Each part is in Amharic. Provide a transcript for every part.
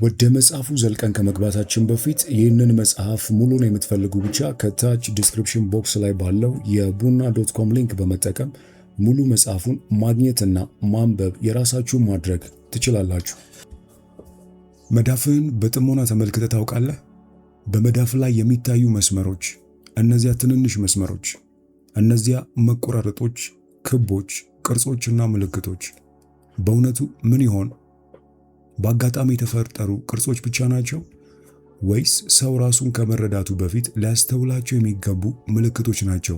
ወደ መጽሐፉ ዘልቀን ከመግባታችን በፊት ይህንን መጽሐፍ ሙሉን የምትፈልጉ ብቻ ከታች ዲስክሪፕሽን ቦክስ ላይ ባለው የቡና.com ሊንክ በመጠቀም ሙሉ መጽሐፉን ማግኘትና ማንበብ የራሳችሁ ማድረግ ትችላላችሁ። መዳፍህን በጥሞና ተመልክተህ ታውቃለህ? በመዳፍ ላይ የሚታዩ መስመሮች፣ እነዚያ ትንንሽ መስመሮች፣ እነዚያ መቆራረጦች፣ ክቦች፣ ቅርጾችና ምልክቶች በእውነቱ ምን ይሆን? በአጋጣሚ የተፈጠሩ ቅርጾች ብቻ ናቸው? ወይስ ሰው ራሱን ከመረዳቱ በፊት ሊያስተውላቸው የሚገቡ ምልክቶች ናቸው?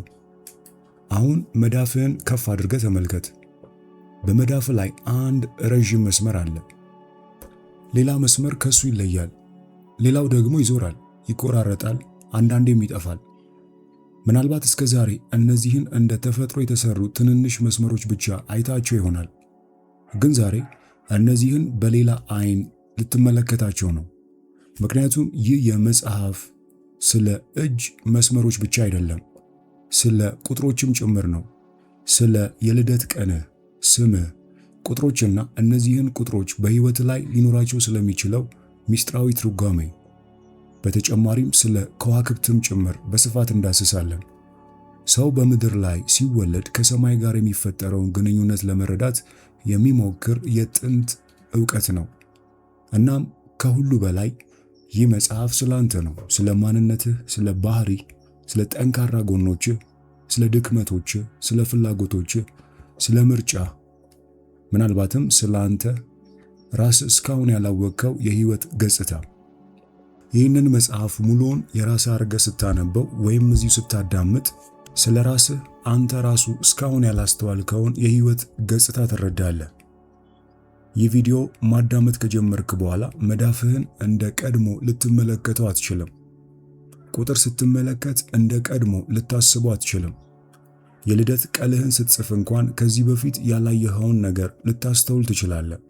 አሁን መዳፍህን ከፍ አድርገህ ተመልከት። በመዳፍ ላይ አንድ ረዥም መስመር አለ። ሌላ መስመር ከሱ ይለያል። ሌላው ደግሞ ይዞራል፣ ይቆራረጣል፣ አንዳንዴም ይጠፋል። ምናልባት እስከ ዛሬ እነዚህን እንደ ተፈጥሮ የተሰሩ ትንንሽ መስመሮች ብቻ አይታቸው ይሆናል። ግን ዛሬ እነዚህን በሌላ አይን ልትመለከታቸው ነው። ምክንያቱም ይህ የመጽሐፍ ስለ እጅ መስመሮች ብቻ አይደለም፣ ስለ ቁጥሮችም ጭምር ነው። ስለ የልደት ቀንህ፣ ስምህ፣ ቁጥሮችና እነዚህን ቁጥሮች በሕይወት ላይ ሊኖራቸው ስለሚችለው ሚስጥራዊ ትርጓሜ፣ በተጨማሪም ስለ ከዋክብትም ጭምር በስፋት እንዳስሳለን። ሰው በምድር ላይ ሲወለድ ከሰማይ ጋር የሚፈጠረውን ግንኙነት ለመረዳት የሚሞክር የጥንት ዕውቀት ነው። እናም ከሁሉ በላይ ይህ መጽሐፍ ስለ አንተ ነው። ስለ ማንነትህ፣ ስለ ባህሪ፣ ስለ ጠንካራ ጎኖችህ፣ ስለ ድክመቶችህ፣ ስለ ፍላጎቶችህ፣ ስለ ምርጫ፣ ምናልባትም ስለ አንተ ራስህ እስካሁን ያላወቅከው የህይወት ገጽታ። ይህንን መጽሐፍ ሙሉውን የራስህ አድርገህ ስታነበው ወይም እዚሁ ስታዳምጥ ስለ ራስህ አንተ ራሱ እስካሁን ያላስተዋልከውን የህይወት ገጽታ ትረዳለህ። ይህ ቪዲዮ ማዳመጥ ከጀመርክ በኋላ መዳፍህን እንደ ቀድሞ ልትመለከተው አትችልም። ቁጥር ስትመለከት እንደ ቀድሞ ልታስበው አትችልም። የልደት ቀልህን ስትጽፍ እንኳን ከዚህ በፊት ያላየኸውን ነገር ልታስተውል ትችላለህ።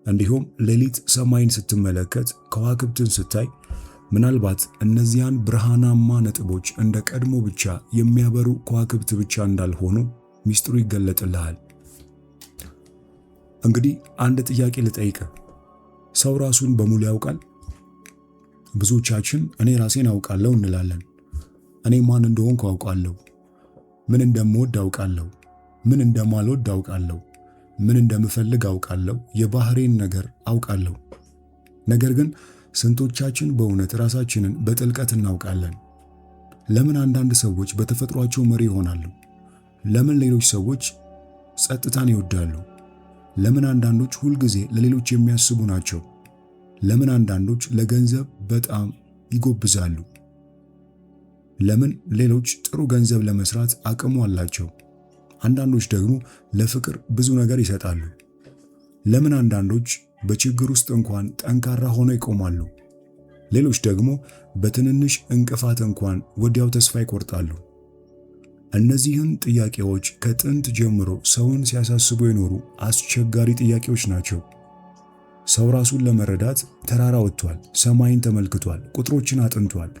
እንዲሁም ሌሊት ሰማይን ስትመለከት፣ ከዋክብትን ስታይ ምናልባት እነዚያን ብርሃናማ ነጥቦች እንደ ቀድሞ ብቻ የሚያበሩ ከዋክብት ብቻ እንዳልሆኑ ሚስጥሩ ይገለጥልሃል። እንግዲህ አንድ ጥያቄ ልጠይቅህ። ሰው ራሱን በሙሉ ያውቃል? ብዙዎቻችን እኔ ራሴን አውቃለሁ እንላለን። እኔ ማን እንደሆንኩ አውቃለሁ። ምን እንደምወድ አውቃለሁ። ምን እንደማልወድ አውቃለሁ። ምን እንደምፈልግ አውቃለሁ። የባህሬን ነገር አውቃለሁ። ነገር ግን ስንቶቻችን በእውነት ራሳችንን በጥልቀት እናውቃለን? ለምን አንዳንድ ሰዎች በተፈጥሯቸው መሪ ይሆናሉ? ለምን ሌሎች ሰዎች ጸጥታን ይወዳሉ? ለምን አንዳንዶች ሁልጊዜ ለሌሎች የሚያስቡ ናቸው? ለምን አንዳንዶች ለገንዘብ በጣም ይጎብዛሉ? ለምን ሌሎች ጥሩ ገንዘብ ለመስራት አቅሙ አላቸው? አንዳንዶች ደግሞ ለፍቅር ብዙ ነገር ይሰጣሉ? ለምን አንዳንዶች በችግር ውስጥ እንኳን ጠንካራ ሆነው ይቆማሉ? ሌሎች ደግሞ በትንንሽ እንቅፋት እንኳን ወዲያው ተስፋ ይቆርጣሉ? እነዚህን ጥያቄዎች ከጥንት ጀምሮ ሰውን ሲያሳስቡ የኖሩ አስቸጋሪ ጥያቄዎች ናቸው። ሰው ራሱን ለመረዳት ተራራ ወጥቷል፣ ሰማይን ተመልክቷል፣ ቁጥሮችን አጥንቷል፣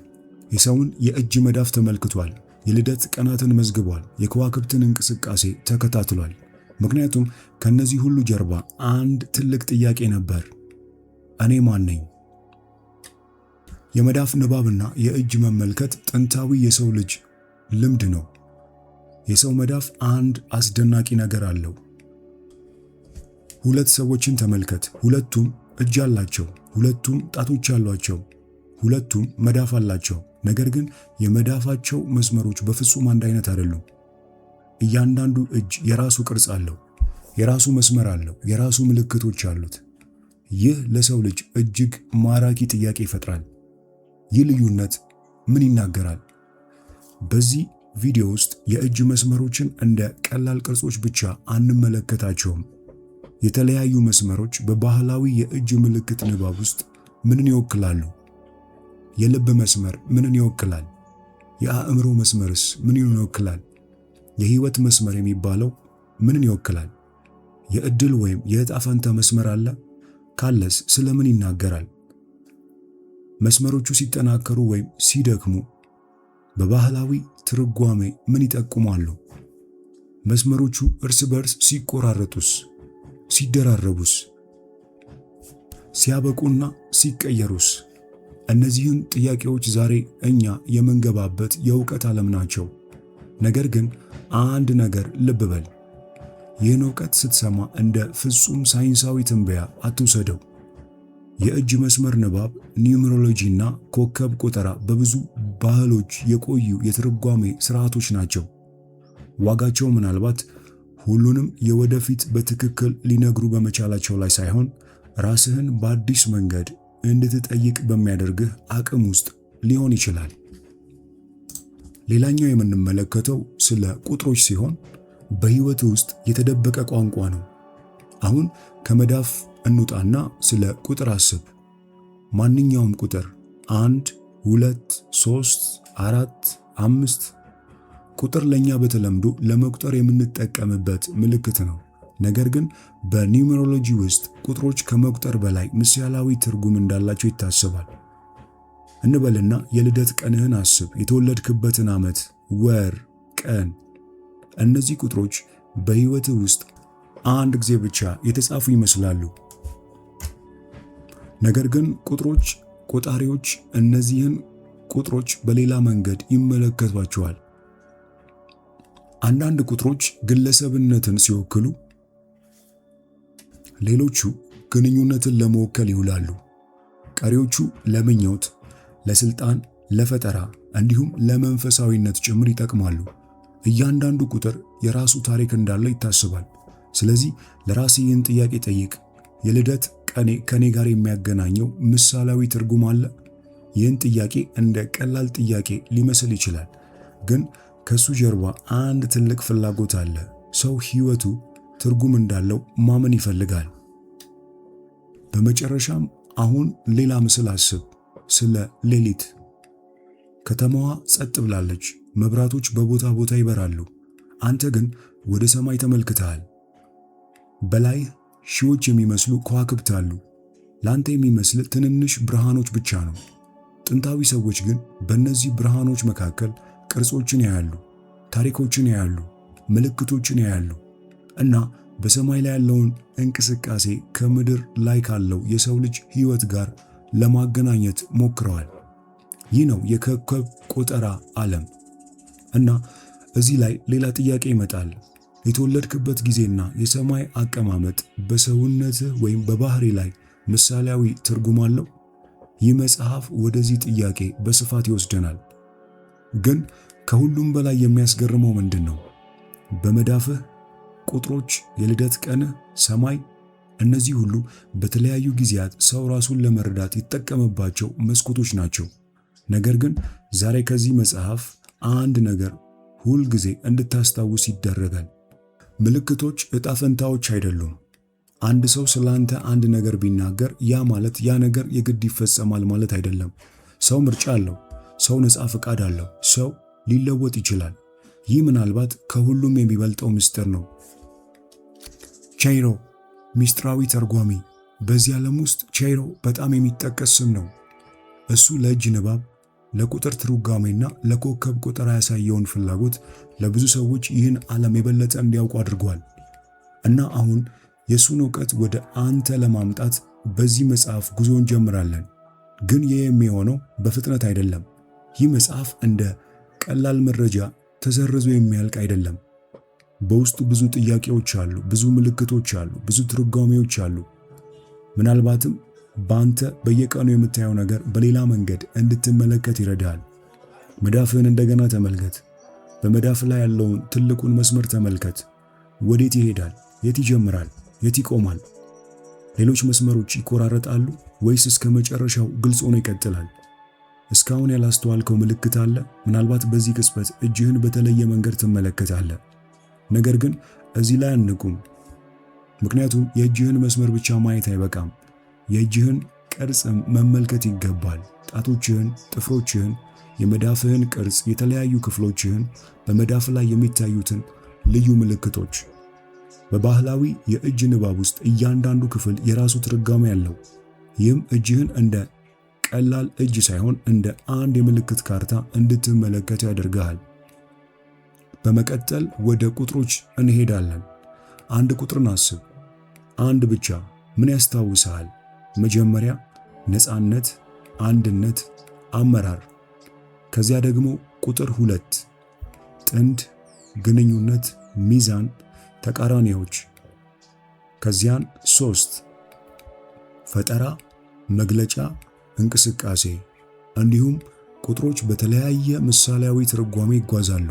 የሰውን የእጅ መዳፍ ተመልክቷል፣ የልደት ቀናትን መዝግቧል፣ የከዋክብትን እንቅስቃሴ ተከታትሏል። ምክንያቱም ከነዚህ ሁሉ ጀርባ አንድ ትልቅ ጥያቄ ነበር። እኔ ማን ነኝ? የመዳፍ ንባብና የእጅ መመልከት ጥንታዊ የሰው ልጅ ልምድ ነው። የሰው መዳፍ አንድ አስደናቂ ነገር አለው። ሁለት ሰዎችን ተመልከት። ሁለቱም እጅ አላቸው፣ ሁለቱም ጣቶች አሏቸው፣ ሁለቱም መዳፍ አላቸው። ነገር ግን የመዳፋቸው መስመሮች በፍጹም አንድ አይነት አይደሉም። እያንዳንዱ እጅ የራሱ ቅርጽ አለው፣ የራሱ መስመር አለው፣ የራሱ ምልክቶች አሉት። ይህ ለሰው ልጅ እጅግ ማራኪ ጥያቄ ይፈጥራል። ይህ ልዩነት ምን ይናገራል? በዚህ ቪዲዮ ውስጥ የእጅ መስመሮችን እንደ ቀላል ቅርጾች ብቻ አንመለከታቸውም። የተለያዩ መስመሮች በባህላዊ የእጅ ምልክት ንባብ ውስጥ ምንን ይወክላሉ? የልብ መስመር ምንን ይወክላል? የአእምሮ መስመርስ ምንን ይወክላል? የህይወት መስመር የሚባለው ምንን ይወክላል? የእድል ወይም የዕጣ ፈንታ መስመር አለ? ካለስ ስለምን ይናገራል? መስመሮቹ ሲጠናከሩ ወይም ሲደክሙ በባህላዊ ትርጓሜ ምን ይጠቁማሉ? መስመሮቹ እርስ በርስ ሲቆራረጡስ? ሲደራረቡስ? ሲያበቁና ሲቀየሩስ? እነዚህን ጥያቄዎች ዛሬ እኛ የምንገባበት የእውቀት ዓለም ናቸው። ነገር ግን አንድ ነገር ልብ በል። ይህን እውቀት ስትሰማ እንደ ፍጹም ሳይንሳዊ ትንበያ አትውሰደው። የእጅ መስመር ንባብ፣ ኒውሜሮሎጂና ኮከብ ቆጠራ በብዙ ባህሎች የቆዩ የትርጓሜ ስርዓቶች ናቸው። ዋጋቸው ምናልባት ሁሉንም የወደፊት በትክክል ሊነግሩ በመቻላቸው ላይ ሳይሆን ራስህን በአዲስ መንገድ እንድትጠይቅ በሚያደርግህ አቅም ውስጥ ሊሆን ይችላል። ሌላኛው የምንመለከተው ስለ ቁጥሮች ሲሆን በህይወት ውስጥ የተደበቀ ቋንቋ ነው። አሁን ከመዳፍ እንውጣና ስለ ቁጥር አስብ። ማንኛውም ቁጥር 1፣ 2፣ 3፣ 4፣ 5 ቁጥር ለኛ በተለምዶ ለመቁጠር የምንጠቀምበት ምልክት ነው። ነገር ግን በኒውሜሮሎጂ ውስጥ ቁጥሮች ከመቁጠር በላይ ምሳሌያዊ ትርጉም እንዳላቸው ይታሰባል። እንበልና የልደት ቀንህን አስብ፣ የተወለድክበትን ዓመት፣ ወር፣ ቀን። እነዚህ ቁጥሮች በህይወትህ ውስጥ አንድ ጊዜ ብቻ የተጻፉ ይመስላሉ። ነገር ግን ቁጥሮች ቆጣሪዎች እነዚህን ቁጥሮች በሌላ መንገድ ይመለከቷቸዋል። አንዳንድ ቁጥሮች ግለሰብነትን ሲወክሉ፣ ሌሎቹ ግንኙነትን ለመወከል ይውላሉ። ቀሪዎቹ ለምኞት፣ ለስልጣን፣ ለፈጠራ እንዲሁም ለመንፈሳዊነት ጭምር ይጠቅማሉ። እያንዳንዱ ቁጥር የራሱ ታሪክ እንዳለው ይታሰባል። ስለዚህ ለራስህ ይህን ጥያቄ ጠይቅ። የልደት ቀኔ ከኔ ጋር የሚያገናኘው ምሳሌያዊ ትርጉም አለ? ይህን ጥያቄ እንደ ቀላል ጥያቄ ሊመስል ይችላል፣ ግን ከሱ ጀርባ አንድ ትልቅ ፍላጎት አለ። ሰው ህይወቱ ትርጉም እንዳለው ማመን ይፈልጋል። በመጨረሻም አሁን ሌላ ምስል አስብ። ስለ ሌሊት። ከተማዋ ጸጥ ብላለች። መብራቶች በቦታ ቦታ ይበራሉ። አንተ ግን ወደ ሰማይ ተመልክተሃል። በላይ ሺዎች የሚመስሉ ከዋክብት አሉ። ላንተ የሚመስል ትንንሽ ብርሃኖች ብቻ ነው። ጥንታዊ ሰዎች ግን በእነዚህ ብርሃኖች መካከል ቅርጾችን ያያሉ፣ ታሪኮችን ያያሉ፣ ምልክቶችን ያያሉ እና በሰማይ ላይ ያለውን እንቅስቃሴ ከምድር ላይ ካለው የሰው ልጅ ህይወት ጋር ለማገናኘት ሞክረዋል። ይህ ነው የኮከብ ቆጠራ ዓለም። እና እዚህ ላይ ሌላ ጥያቄ ይመጣል። የተወለድክበት ጊዜና የሰማይ አቀማመጥ በሰውነትህ ወይም በባህሪ ላይ ምሳሌያዊ ትርጉም አለው? ይህ መጽሐፍ ወደዚህ ጥያቄ በስፋት ይወስደናል። ግን ከሁሉም በላይ የሚያስገርመው ምንድን ነው? በመዳፍህ ቁጥሮች፣ የልደት ቀንህ፣ ሰማይ፣ እነዚህ ሁሉ በተለያዩ ጊዜያት ሰው ራሱን ለመረዳት ይጠቀምባቸው መስኮቶች ናቸው። ነገር ግን ዛሬ ከዚህ መጽሐፍ አንድ ነገር ሁል ጊዜ እንድታስታውስ ይደረጋል። ምልክቶች ዕጣ ፈንታዎች አይደሉም። አንድ ሰው ስላንተ አንድ ነገር ቢናገር ያ ማለት ያ ነገር የግድ ይፈጸማል ማለት አይደለም። ሰው ምርጫ አለው። ሰው ነፃ ፈቃድ አለው። ሰው ሊለወጥ ይችላል። ይህ ምናልባት ከሁሉም የሚበልጠው ምስጢር ነው። ቼይሮ፣ ሚስጥራዊ ተርጓሚ። በዚህ ዓለም ውስጥ ቼይሮ በጣም የሚጠቀስ ስም ነው። እሱ ለእጅ ንባብ፣ ለቁጥር ትርጓሜና ለኮከብ ቆጠራ ያሳየውን ፍላጎት ለብዙ ሰዎች ይህን ዓለም የበለጠ እንዲያውቁ አድርጓል። እና አሁን የሱን ዕውቀት ወደ አንተ ለማምጣት በዚህ መጽሐፍ ጉዞ እንጀምራለን። ግን ይህ የሚሆነው በፍጥነት አይደለም። ይህ መጽሐፍ እንደ ቀላል መረጃ ተሰርዞ የሚያልቅ አይደለም። በውስጡ ብዙ ጥያቄዎች አሉ፣ ብዙ ምልክቶች አሉ፣ ብዙ ትርጓሜዎች አሉ። ምናልባትም በአንተ በየቀኑ የምታየው ነገር በሌላ መንገድ እንድትመለከት ይረዳል። መዳፍህን እንደገና ተመልከት። በመዳፍ ላይ ያለውን ትልቁን መስመር ተመልከት። ወዴት ይሄዳል? የት ይጀምራል? የት ይቆማል? ሌሎች መስመሮች ይቆራረጣሉ ወይስ እስከ መጨረሻው ግልጽ ሆኖ ይቀጥላል? እስካሁን ያላስተዋልከው ምልክት አለ። ምናልባት በዚህ ቅጽበት እጅህን በተለየ መንገድ ትመለከታለህ። ነገር ግን እዚህ ላይ አንቁም፣ ምክንያቱም የእጅህን መስመር ብቻ ማየት አይበቃም። የእጅህን ቅርጽ መመልከት ይገባል። ጣቶችህን፣ ጥፍሮችህን፣ የመዳፍህን ቅርጽ፣ የተለያዩ ክፍሎችህን፣ በመዳፍ ላይ የሚታዩትን ልዩ ምልክቶች። በባህላዊ የእጅ ንባብ ውስጥ እያንዳንዱ ክፍል የራሱ ትርጓሜ ያለው። ይህም እጅህን እንደ ቀላል እጅ ሳይሆን እንደ አንድ የምልክት ካርታ እንድትመለከት ያደርግሃል። በመቀጠል ወደ ቁጥሮች እንሄዳለን። አንድ ቁጥርን አስብ። አንድ ብቻ ምን ያስታውስሃል? መጀመሪያ ነፃነት፣ አንድነት፣ አመራር። ከዚያ ደግሞ ቁጥር 2 ጥንድ፣ ግንኙነት፣ ሚዛን፣ ተቃራኒዎች። ከዚያን 3 ፈጠራ፣ መግለጫ፣ እንቅስቃሴ። እንዲሁም ቁጥሮች በተለያየ ምሳሌያዊ ትርጓሜ ይጓዛሉ።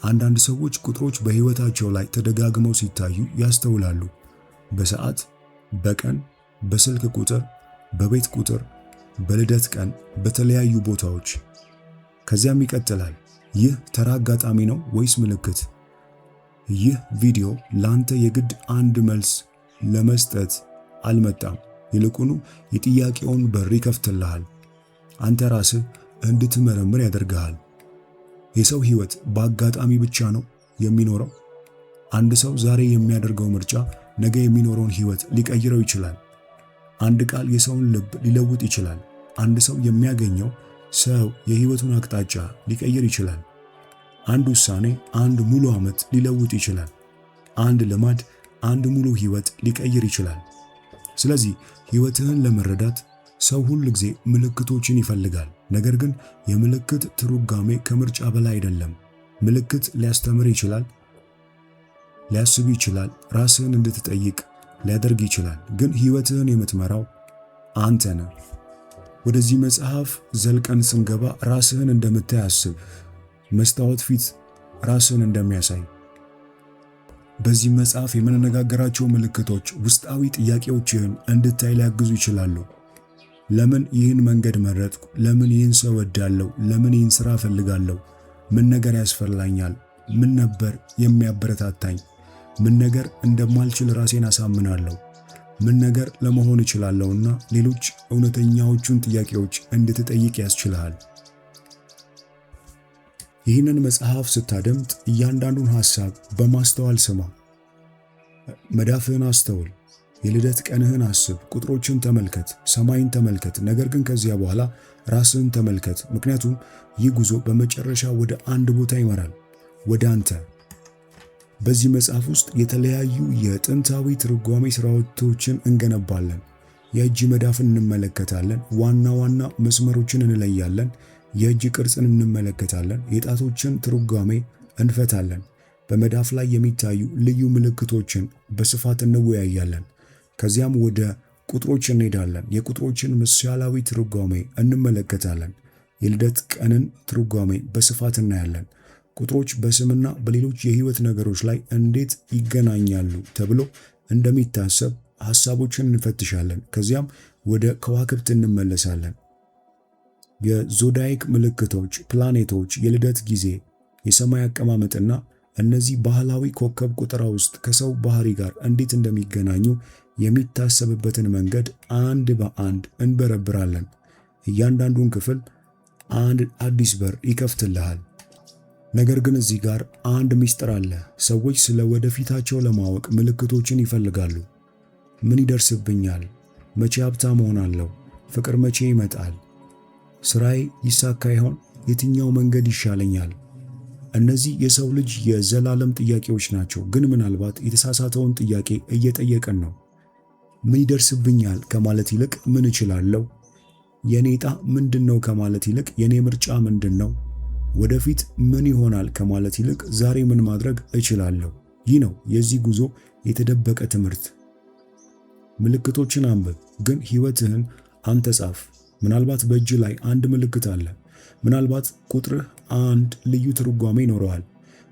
አንዳንድ ሰዎች ቁጥሮች በሕይወታቸው ላይ ተደጋግመው ሲታዩ ያስተውላሉ። በሰዓት፣ በቀን፣ በስልክ ቁጥር፣ በቤት ቁጥር፣ በልደት ቀን፣ በተለያዩ ቦታዎች። ከዚያም ይቀጥላል። ይህ ተራ አጋጣሚ ነው ወይስ ምልክት? ይህ ቪዲዮ ላንተ የግድ አንድ መልስ ለመስጠት አልመጣም። ይልቁኑ የጥያቄውን በር ይከፍትልሃል። አንተ ራስህ እንድትመረምር ያደርግሃል። የሰው ሕይወት በአጋጣሚ ብቻ ነው የሚኖረው? አንድ ሰው ዛሬ የሚያደርገው ምርጫ ነገ የሚኖረውን ሕይወት ሊቀይረው ይችላል። አንድ ቃል የሰውን ልብ ሊለውጥ ይችላል። አንድ ሰው የሚያገኘው ሰው የሕይወቱን አቅጣጫ ሊቀይር ይችላል። አንድ ውሳኔ አንድ ሙሉ ዓመት ሊለውጥ ይችላል። አንድ ልማድ አንድ ሙሉ ሕይወት ሊቀይር ይችላል። ስለዚህ ሕይወትህን ለመረዳት ሰው ሁል ጊዜ ምልክቶችን ይፈልጋል። ነገር ግን የምልክት ትርጓሜ ከምርጫ በላይ አይደለም። ምልክት ሊያስተምር ይችላል፣ ሊያስብ ይችላል፣ ራስህን እንድትጠይቅ ሊያደርግ ይችላል። ግን ሕይወትህን የምትመራው አንተ ነህ። ወደዚህ መጽሐፍ ዘልቀን ስንገባ ራስህን እንደምታይ አስብ። መስታወት ፊት ራስህን እንደሚያሳይ። በዚህ መጽሐፍ የምንነጋገራቸው ምልክቶች ውስጣዊ ጥያቄዎችህን እንድታይ ሊያግዙ ይችላሉ። ለምን ይህን መንገድ መረጥኩ? ለምን ይህን ሰው ወዳለሁ? ለምን ይህን ሥራ እፈልጋለሁ? ምን ነገር ያስፈላኛል? ምን ነበር የሚያበረታታኝ? ምን ነገር እንደማልችል ራሴን አሳምናለሁ? ምን ነገር ለመሆን እችላለሁና ሌሎች እውነተኛዎቹን ጥያቄዎች እንድትጠይቅ ያስችልሃል። ይህንን መጽሐፍ ስታደምጥ እያንዳንዱን ሐሳብ በማስተዋል ስማ። መዳፍህን አስተውል። የልደት ቀንህን አስብ። ቁጥሮችን ተመልከት። ሰማይን ተመልከት። ነገር ግን ከዚያ በኋላ ራስህን ተመልከት። ምክንያቱም ይህ ጉዞ በመጨረሻ ወደ አንድ ቦታ ይመራል፣ ወደ አንተ። በዚህ መጽሐፍ ውስጥ የተለያዩ የጥንታዊ ትርጓሜ ሥራዎችን እንገነባለን። የእጅ መዳፍን እንመለከታለን። ዋና ዋና መስመሮችን እንለያለን። የእጅ ቅርጽን እንመለከታለን። የጣቶችን ትርጓሜ እንፈታለን። በመዳፍ ላይ የሚታዩ ልዩ ምልክቶችን በስፋት እንወያያለን። ከዚያም ወደ ቁጥሮች እንሄዳለን። የቁጥሮችን ምሳሌያዊ ትርጓሜ እንመለከታለን። የልደት ቀንን ትርጓሜ በስፋት እናያለን። ቁጥሮች በስምና በሌሎች የሕይወት ነገሮች ላይ እንዴት ይገናኛሉ ተብሎ እንደሚታሰብ ሐሳቦችን እንፈትሻለን። ከዚያም ወደ ከዋክብት እንመለሳለን። የዞዳይክ ምልክቶች፣ ፕላኔቶች፣ የልደት ጊዜ፣ የሰማይ አቀማመጥና እነዚህ ባህላዊ ኮከብ ቁጠራ ውስጥ ከሰው ባህሪ ጋር እንዴት እንደሚገናኙ የሚታሰብበትን መንገድ አንድ በአንድ እንበረብራለን። እያንዳንዱን ክፍል አንድ አዲስ በር ይከፍትልሃል። ነገር ግን እዚህ ጋር አንድ ምስጢር አለ። ሰዎች ስለ ወደፊታቸው ለማወቅ ምልክቶችን ይፈልጋሉ። ምን ይደርስብኛል? መቼ ሀብታም እሆናለሁ? ፍቅር መቼ ይመጣል? ስራዬ ይሳካ ይሆን? የትኛው መንገድ ይሻለኛል? እነዚህ የሰው ልጅ የዘላለም ጥያቄዎች ናቸው። ግን ምናልባት የተሳሳተውን ጥያቄ እየጠየቀን ነው። ምን ይደርስብኛል ከማለት ይልቅ ምን እችላለሁ? የኔ ዕጣ ምንድነው ከማለት ይልቅ የኔ ምርጫ ምንድነው? ወደፊት ምን ይሆናል ከማለት ይልቅ ዛሬ ምን ማድረግ እችላለሁ? ይህ ነው የዚህ ጉዞ የተደበቀ ትምህርት። ምልክቶችን አንብብ፣ ግን ሕይወትህን አንተ ጻፍ። ምናልባት በእጅ ላይ አንድ ምልክት አለ። ምናልባት ቁጥርህ አንድ ልዩ ትርጓሜ ይኖረዋል።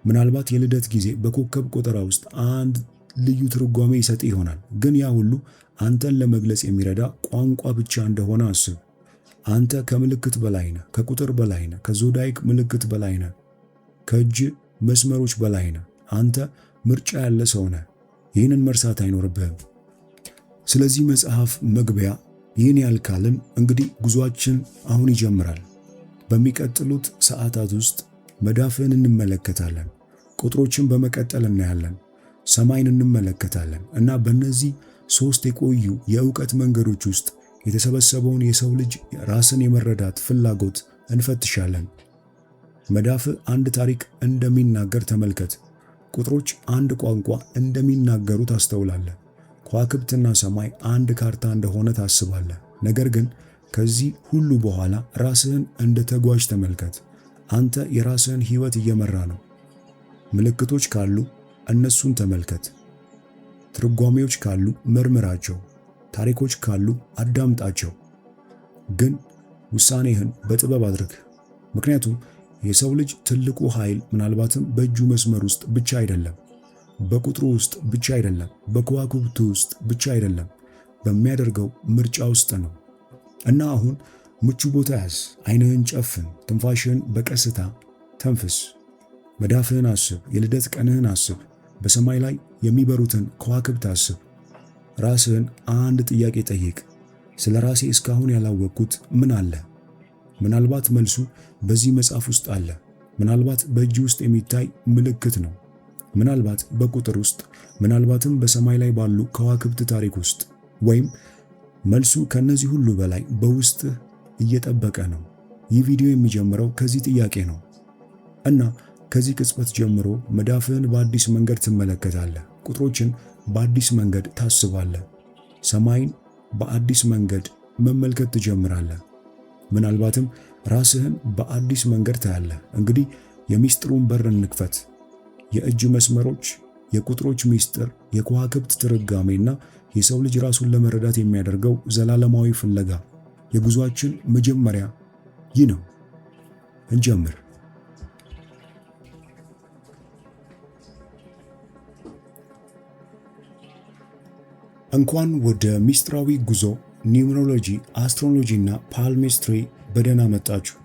ምናልባት የልደት ጊዜ በኮከብ ቆጠራ ውስጥ አንድ ልዩ ትርጓሜ ይሰጥ ይሆናል። ግን ያ ሁሉ አንተን ለመግለጽ የሚረዳ ቋንቋ ብቻ እንደሆነ አስብ። አንተ ከምልክት በላይ ነህ፣ ከቁጥር በላይ ነህ፣ ከዞዳይክ ምልክት በላይ ነህ፣ ከእጅ መስመሮች በላይ ነህ። አንተ ምርጫ ያለ ሰው ነህ። ይህንን መርሳት አይኖርብህም። ስለዚህ መጽሐፍ መግቢያ ይህን ያልካልን እንግዲህ ጉዟችን አሁን ይጀምራል። በሚቀጥሉት ሰዓታት ውስጥ መዳፍህን እንመለከታለን። ቁጥሮችን በመቀጠል እናያለን። ሰማይን እንመለከታለን እና በእነዚህ 3 የቆዩ የእውቀት መንገዶች ውስጥ የተሰበሰበውን የሰው ልጅ ራስን የመረዳት ፍላጎት እንፈትሻለን። መዳፍህ አንድ ታሪክ እንደሚናገር ተመልከት። ቁጥሮች አንድ ቋንቋ እንደሚናገሩ ታስተውላለህ። ከዋክብትና ሰማይ አንድ ካርታ እንደሆነ ታስባለህ። ነገር ግን ከዚህ ሁሉ በኋላ ራስህን እንደ ተጓዥ ተመልከት። አንተ የራስህን ሕይወት እየመራ ነው። ምልክቶች ካሉ እነሱን ተመልከት። ትርጓሜዎች ካሉ መርምራቸው። ታሪኮች ካሉ አዳምጣቸው። ግን ውሳኔህን በጥበብ አድርግ። ምክንያቱም የሰው ልጅ ትልቁ ኃይል ምናልባትም በእጁ መስመር ውስጥ ብቻ አይደለም፣ በቁጥሩ ውስጥ ብቻ አይደለም፣ በከዋክብቱ ውስጥ ብቻ አይደለም፣ በሚያደርገው ምርጫ ውስጥ ነው። እና አሁን ምቹ ቦታ ያዝ። ዓይንህን ጨፍን። ትንፋሽህን በቀስታ ተንፍስ። መዳፍህን አስብ። የልደት ቀንህን አስብ። በሰማይ ላይ የሚበሩትን ከዋክብት አስብ። ራስህን አንድ ጥያቄ ጠይቅ። ስለ ራሴ እስካሁን ያላወቅኩት ምን አለ? ምናልባት መልሱ በዚህ መጽሐፍ ውስጥ አለ። ምናልባት በእጅ ውስጥ የሚታይ ምልክት ነው። ምናልባት በቁጥር ውስጥ፣ ምናልባትም በሰማይ ላይ ባሉ ከዋክብት ታሪክ ውስጥ፣ ወይም መልሱ ከነዚህ ሁሉ በላይ በውስጥህ እየጠበቀ ነው። ይህ ቪዲዮ የሚጀምረው ከዚህ ጥያቄ ነው እና ከዚህ ቅጽበት ጀምሮ መዳፍህን በአዲስ መንገድ ትመለከታለህ። ቁጥሮችን በአዲስ መንገድ ታስባለህ። ሰማይን በአዲስ መንገድ መመልከት ትጀምራለህ። ምናልባትም ራስህን በአዲስ መንገድ ታያለህ። እንግዲህ የሚስጥሩን በር እንክፈት። የእጅ መስመሮች፣ የቁጥሮች ሚስጥር፣ የከዋክብት ትርጓሜና የሰው ልጅ ራሱን ለመረዳት የሚያደርገው ዘላለማዊ ፍለጋ። የጉዟችን መጀመሪያ ይህ ነው። እንጀምር። እንኳን ወደ ሚስጥራዊ ጉዞ ኒውመሮሎጂ፣ አስትሮሎጂ እና ፓልሚስትሪ በደህና መጣችሁ።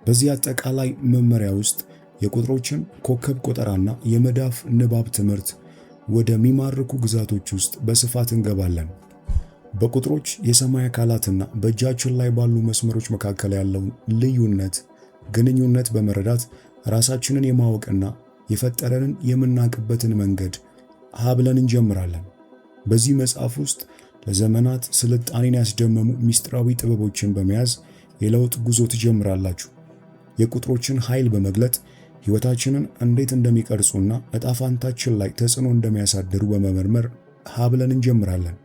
በዚህ አጠቃላይ መመሪያ ውስጥ የቁጥሮችን ኮከብ ቆጠራና የመዳፍ ንባብ ትምህርት ወደሚማርኩ ግዛቶች ውስጥ በስፋት እንገባለን። በቁጥሮች የሰማይ አካላትና በእጃችን ላይ ባሉ መስመሮች መካከል ያለውን ልዩነት ግንኙነት በመረዳት ራሳችንን የማወቅና የፈጠረንን የምናውቅበትን መንገድ ብለን እንጀምራለን። በዚህ መጽሐፍ ውስጥ ለዘመናት ስልጣኔን ያስደመሙ ሚስጥራዊ ጥበቦችን በመያዝ የለውጥ ጉዞ ትጀምራላችሁ። የቁጥሮችን ኃይል በመግለጥ ሕይወታችንን እንዴት እንደሚቀርጹና ዕጣ ፈንታችን ላይ ተጽዕኖ እንደሚያሳድሩ በመመርመር ብለን እንጀምራለን።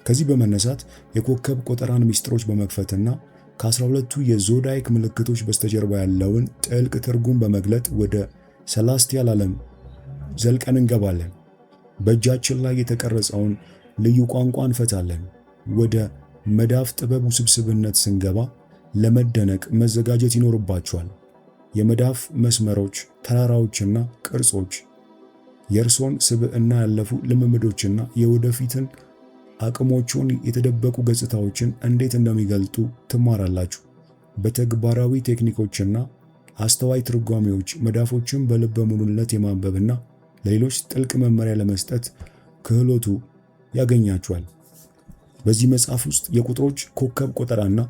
ከዚህ በመነሳት የኮከብ ቆጠራን ሚስጥሮች በመክፈትና ከ12ቱ የዞዳይክ ምልክቶች በስተጀርባ ያለውን ጥልቅ ትርጉም በመግለጥ ወደ ሰላስቲያል ዓለም ዘልቀን እንገባለን። በእጃችን ላይ የተቀረጸውን ልዩ ቋንቋ እንፈታለን። ወደ መዳፍ ጥበብ ውስብስብነት ስንገባ ለመደነቅ መዘጋጀት ይኖርባቸዋል። የመዳፍ መስመሮች፣ ተራራዎችና ቅርጾች የእርሶን ስብዕና ያለፉ ልምምዶችና የወደፊትን አቅሞቹን የተደበቁ ገጽታዎችን እንዴት እንደሚገልጡ ትማራላችሁ። በተግባራዊ ቴክኒኮችና አስተዋይ ትርጓሜዎች መዳፎችን በልበ ሙሉነት የማንበብና ለሌሎች ጥልቅ መመሪያ ለመስጠት ክህሎቱ ያገኛችኋል። በዚህ መጽሐፍ ውስጥ የቁጥሮች ኮከብ ቆጠራና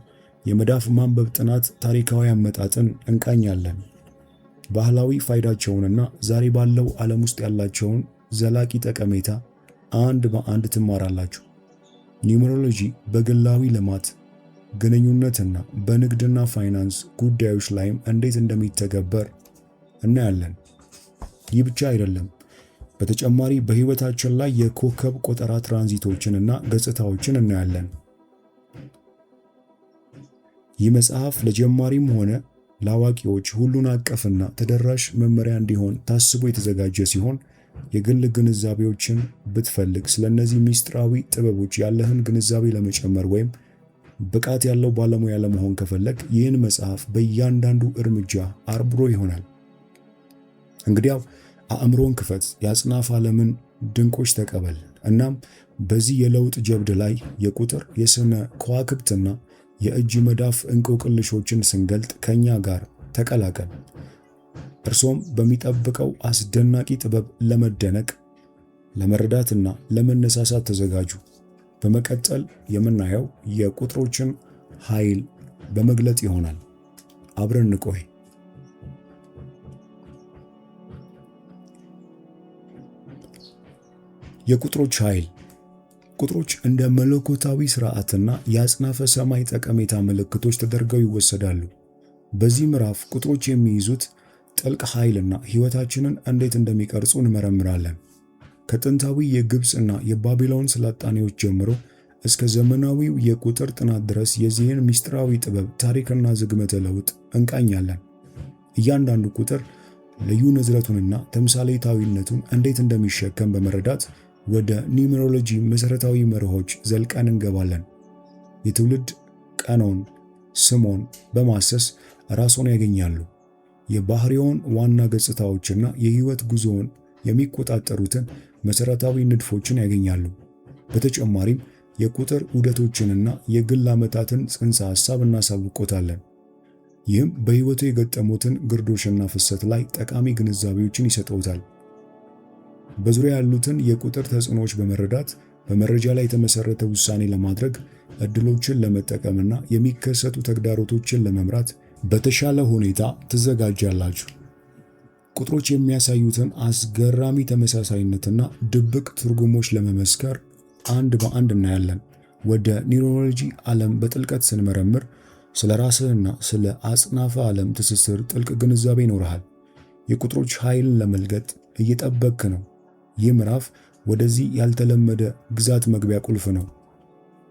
የመዳፍ ማንበብ ጥናት ታሪካዊ አመጣጥን እንቃኛለን። ባህላዊ ፋይዳቸውንና ዛሬ ባለው ዓለም ውስጥ ያላቸውን ዘላቂ ጠቀሜታ አንድ በአንድ ትማራላችሁ። ኒውመሮሎጂ በግላዊ ልማት፣ ግንኙነትና በንግድና ፋይናንስ ጉዳዮች ላይም እንዴት እንደሚተገበር እናያለን። ይህ ብቻ አይደለም። በተጨማሪ በሕይወታችን ላይ የኮከብ ቆጠራ ትራንዚቶችንና ገጽታዎችን እናያለን። ይህ መጽሐፍ ለጀማሪም ሆነ ለአዋቂዎች ሁሉን አቀፍና ተደራሽ መመሪያ እንዲሆን ታስቦ የተዘጋጀ ሲሆን የግል ግንዛቤዎችን ብትፈልግ ስለነዚህ ሚስጥራዊ ጥበቦች ያለህን ግንዛቤ ለመጨመር ወይም ብቃት ያለው ባለሙያ ለመሆን ከፈለግ ይህን መጽሐፍ በእያንዳንዱ እርምጃ አርብሮ ይሆናል። እንግዲያው አእምሮን ክፈት፣ የአጽናፈ ዓለምን ድንቆች ተቀበል። እናም በዚህ የለውጥ ጀብድ ላይ የቁጥር የስነ ከዋክብትና የእጅ መዳፍ እንቆቅልሾችን ስንገልጥ ከኛ ጋር ተቀላቀል። እርሶም በሚጠብቀው አስደናቂ ጥበብ ለመደነቅ፣ ለመረዳትና ለመነሳሳት ተዘጋጁ። በመቀጠል የምናየው የቁጥሮችን ኃይል በመግለጥ ይሆናል። አብረን እንቆይ። የቁጥሮች ኃይል። ቁጥሮች እንደ መለኮታዊ ሥርዓትና የአጽናፈ ሰማይ ጠቀሜታ ምልክቶች ተደርገው ይወሰዳሉ። በዚህ ምዕራፍ ቁጥሮች የሚይዙት ጥልቅ ኃይልና ሕይወታችንን እንዴት እንደሚቀርጹ እንመረምራለን። ከጥንታዊ የግብፅና የባቢሎን ስልጣኔዎች ጀምሮ እስከ ዘመናዊው የቁጥር ጥናት ድረስ የዚህን ምስጢራዊ ጥበብ ታሪክና ዝግመተ ለውጥ እንቃኛለን። እያንዳንዱ ቁጥር ልዩ ንዝረቱንና ተምሳሌታዊነቱን እንዴት እንደሚሸከም በመረዳት ወደ ኒውሜሮሎጂ መሠረታዊ መርሆች ዘልቀን እንገባለን። የትውልድ ቀኖን ስሞን በማሰስ ራስዎን ያገኛሉ። የባህሪውን ዋና ገጽታዎችና የህይወት ጉዞውን የሚቆጣጠሩትን መሠረታዊ ንድፎችን ያገኛሉ። በተጨማሪም የቁጥር ዑደቶችንና የግል ዓመታትን ጽንሰ ሐሳብ እናሳውቆታለን። ይህም በሕይወቱ የገጠሙትን ግርዶሽና ፍሰት ላይ ጠቃሚ ግንዛቤዎችን ይሰጠውታል። በዙሪያ ያሉትን የቁጥር ተጽዕኖዎች በመረዳት በመረጃ ላይ የተመሠረተ ውሳኔ ለማድረግ ዕድሎችን ለመጠቀምና የሚከሰቱ ተግዳሮቶችን ለመምራት በተሻለ ሁኔታ ትዘጋጃላችሁ። ቁጥሮች የሚያሳዩትን አስገራሚ ተመሳሳይነትና ድብቅ ትርጉሞች ለመመስከር አንድ በአንድ እናያለን። ወደ ኒውሜሮሎጂ ዓለም በጥልቀት ስንመረምር ስለ ራስህና ስለ አጽናፈ ዓለም ትስስር ጥልቅ ግንዛቤ ይኖርሃል። የቁጥሮች ኃይልን ለመልገጥ እየጠበቅክ ነው። ይህ ምዕራፍ ወደዚህ ያልተለመደ ግዛት መግቢያ ቁልፍ ነው።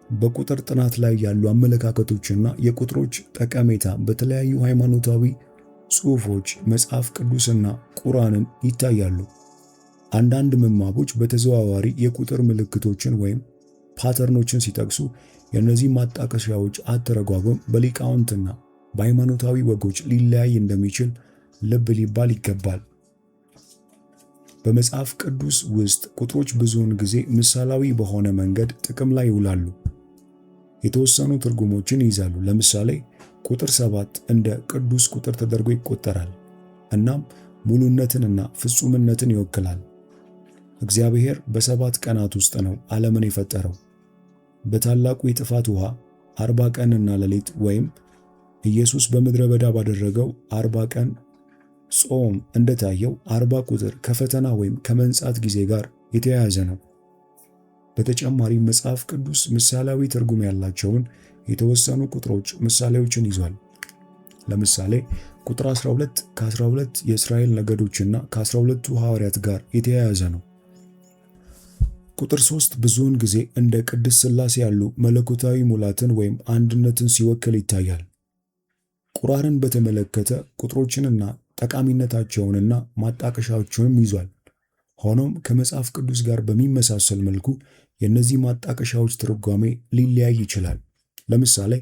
በቁጥር ጥናት ላይ ያሉ አመለካከቶችና የቁጥሮች ጠቀሜታ በተለያዩ ሃይማኖታዊ ጽሑፎች፣ መጽሐፍ ቅዱስና ቁርአንን ይታያሉ። አንዳንድ ምንባቦች በተዘዋዋሪ የቁጥር ምልክቶችን ወይም ፓተርኖችን ሲጠቅሱ የእነዚህ ማጣቀሻዎች አተረጓጎም በሊቃውንትና በሃይማኖታዊ ወጎች ሊለያይ እንደሚችል ልብ ሊባል ይገባል። በመጽሐፍ ቅዱስ ውስጥ ቁጥሮች ብዙውን ጊዜ ምሳሌያዊ በሆነ መንገድ ጥቅም ላይ ይውላሉ። የተወሰኑ ትርጉሞችን ይይዛሉ። ለምሳሌ ቁጥር 7 እንደ ቅዱስ ቁጥር ተደርጎ ይቆጠራል፣ እናም ሙሉነትንና ፍጹምነትን ይወክላል። እግዚአብሔር በ7 ቀናት ውስጥ ነው ዓለምን የፈጠረው። በታላቁ የጥፋት ውሃ 40 ቀንና ሌሊት ወይም ኢየሱስ በምድረ በዳ ባደረገው 40 ቀን ጾም እንደታየው 40 ቁጥር ከፈተና ወይም ከመንጻት ጊዜ ጋር የተያያዘ ነው። በተጨማሪም መጽሐፍ ቅዱስ ምሳሌያዊ ትርጉም ያላቸውን የተወሰኑ ቁጥሮች ምሳሌዎችን ይዟል። ለምሳሌ ቁጥር 12 ከ12 የእስራኤል ነገዶችና ከ12ቱ ሐዋርያት ጋር የተያያዘ ነው። ቁጥር 3 ብዙውን ጊዜ እንደ ቅድስት ሥላሴ ያሉ መለኮታዊ ሙላትን ወይም አንድነትን ሲወክል ይታያል። ቁርአንን በተመለከተ ቁጥሮችንና ጠቃሚነታቸውንና ማጣቀሻቸውንም ይዟል። ሆኖም ከመጽሐፍ ቅዱስ ጋር በሚመሳሰል መልኩ የእነዚህ ማጣቀሻዎች ትርጓሜ ሊለያይ ይችላል። ለምሳሌ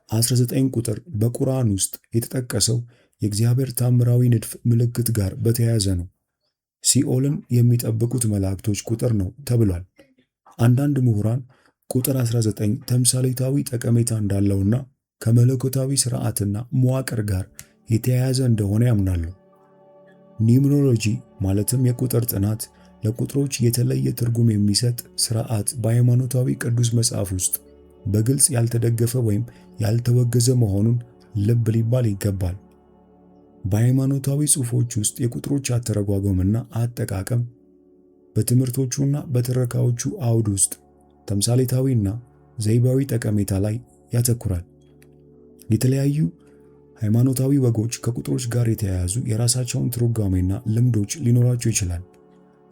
19 ቁጥር በቁርአን ውስጥ የተጠቀሰው የእግዚአብሔር ታምራዊ ንድፍ ምልክት ጋር በተያያዘ ነው። ሲኦልን የሚጠብቁት መላእክቶች ቁጥር ነው ተብሏል። አንዳንድ ምሁራን ቁጥር 19 ተምሳሌታዊ ጠቀሜታ እንዳለውና ከመለኮታዊ ሥርዓትና መዋቅር ጋር የተያያዘ እንደሆነ ያምናሉ። ኒውሜሮሎጂ ማለትም የቁጥር ጥናት ለቁጥሮች የተለየ ትርጉም የሚሰጥ ሥርዓት በሃይማኖታዊ ቅዱስ መጽሐፍ ውስጥ በግልጽ ያልተደገፈ ወይም ያልተወገዘ መሆኑን ልብ ሊባል ይገባል። በሃይማኖታዊ ጽሑፎች ውስጥ የቁጥሮች አተረጓጎምና አጠቃቀም በትምህርቶቹና በትረካዎቹ አውድ ውስጥ ተምሳሌታዊና ዘይቤያዊ ጠቀሜታ ላይ ያተኩራል። የተለያዩ ሃይማኖታዊ ወጎች ከቁጥሮች ጋር የተያያዙ የራሳቸውን ትርጓሜና ልምዶች ሊኖራቸው ይችላል።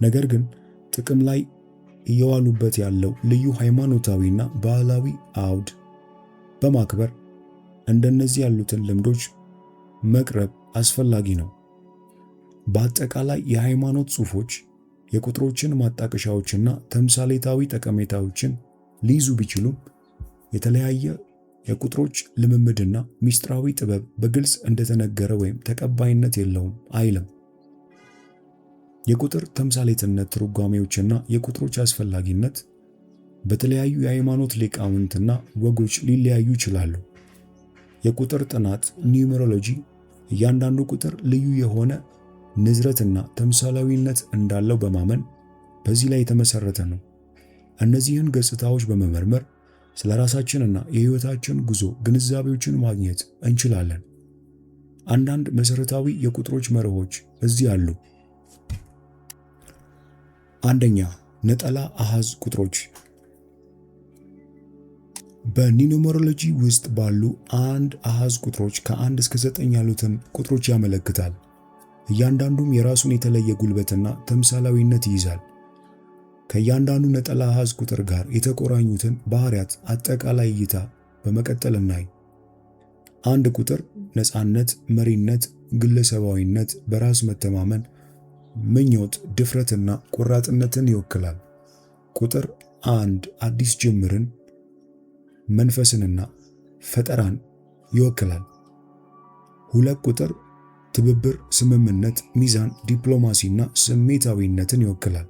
ነገር ግን ጥቅም ላይ እየዋሉበት ያለው ልዩ ሃይማኖታዊና ባህላዊ አውድ በማክበር እንደነዚህ ያሉትን ልምዶች መቅረብ አስፈላጊ ነው። በአጠቃላይ የሃይማኖት ጽሑፎች የቁጥሮችን ማጣቀሻዎችና ተምሳሌታዊ ጠቀሜታዎችን ሊይዙ ቢችሉም የተለያየ የቁጥሮች ልምምድና ምስጢራዊ ጥበብ በግልጽ እንደተነገረ ወይም ተቀባይነት የለውም አይልም። የቁጥር ተምሳሌትነት ትርጓሜዎችና የቁጥሮች አስፈላጊነት በተለያዩ የሃይማኖት ሊቃውንትና ወጎች ሊለያዩ ይችላሉ። የቁጥር ጥናት ኒውሜሮሎጂ እያንዳንዱ ቁጥር ልዩ የሆነ ንዝረትና ተምሳሌያዊነት እንዳለው በማመን በዚህ ላይ የተመሰረተ ነው። እነዚህን ገጽታዎች በመመርመር ስለ ራሳችንና የሕይወታችን ጉዞ ግንዛቤዎችን ማግኘት እንችላለን። አንዳንድ መሠረታዊ የቁጥሮች መርሆች እዚህ አሉ። አንደኛ፣ ነጠላ አሃዝ ቁጥሮች። በኒውሜሮሎጂ ውስጥ ባሉ አንድ አሃዝ ቁጥሮች ከ1 እስከ 9 ያሉትን ቁጥሮች ያመለክታል። እያንዳንዱም የራሱን የተለየ ጉልበትና ተምሳሌያዊነት ይይዛል። ከእያንዳንዱ ነጠላ አሃዝ ቁጥር ጋር የተቆራኙትን ባህሪያት አጠቃላይ እይታ በመቀጠል እናይ። 1 ቁጥር ነፃነት፣ መሪነት፣ ግለሰባዊነት፣ በራስ መተማመን፣ ምኞት፣ ድፍረትና ቆራጥነትን ይወክላል። ቁጥር 1 አዲስ ጅምርን፣ መንፈስንና ፈጠራን ይወክላል። 2 ቁጥር ትብብር፣ ስምምነት፣ ሚዛን፣ ዲፕሎማሲና ስሜታዊነትን ይወክላል።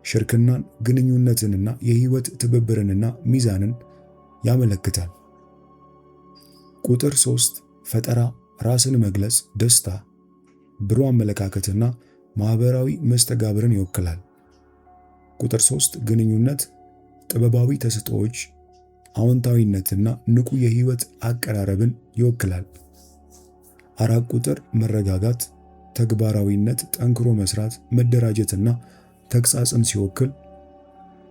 ሽርክናን፣ ግንኙነትንና የህይወት ትብብርንና ሚዛንን ያመለክታል። ቁጥር 3 ፈጠራ፣ ራስን መግለጽ፣ ደስታ፣ ብሩህ አመለካከትና ማህበራዊ መስተጋብርን ይወክላል። ቁጥር 3 ግንኙነት፣ ጥበባዊ ተሰጥኦዎች፣ አዎንታዊነትና ንቁ የህይወት አቀራረብን ይወክላል። 4 ቁጥር መረጋጋት፣ ተግባራዊነት፣ ጠንክሮ መስራት፣ መደራጀትና ተግሳጽን ሲወክል፣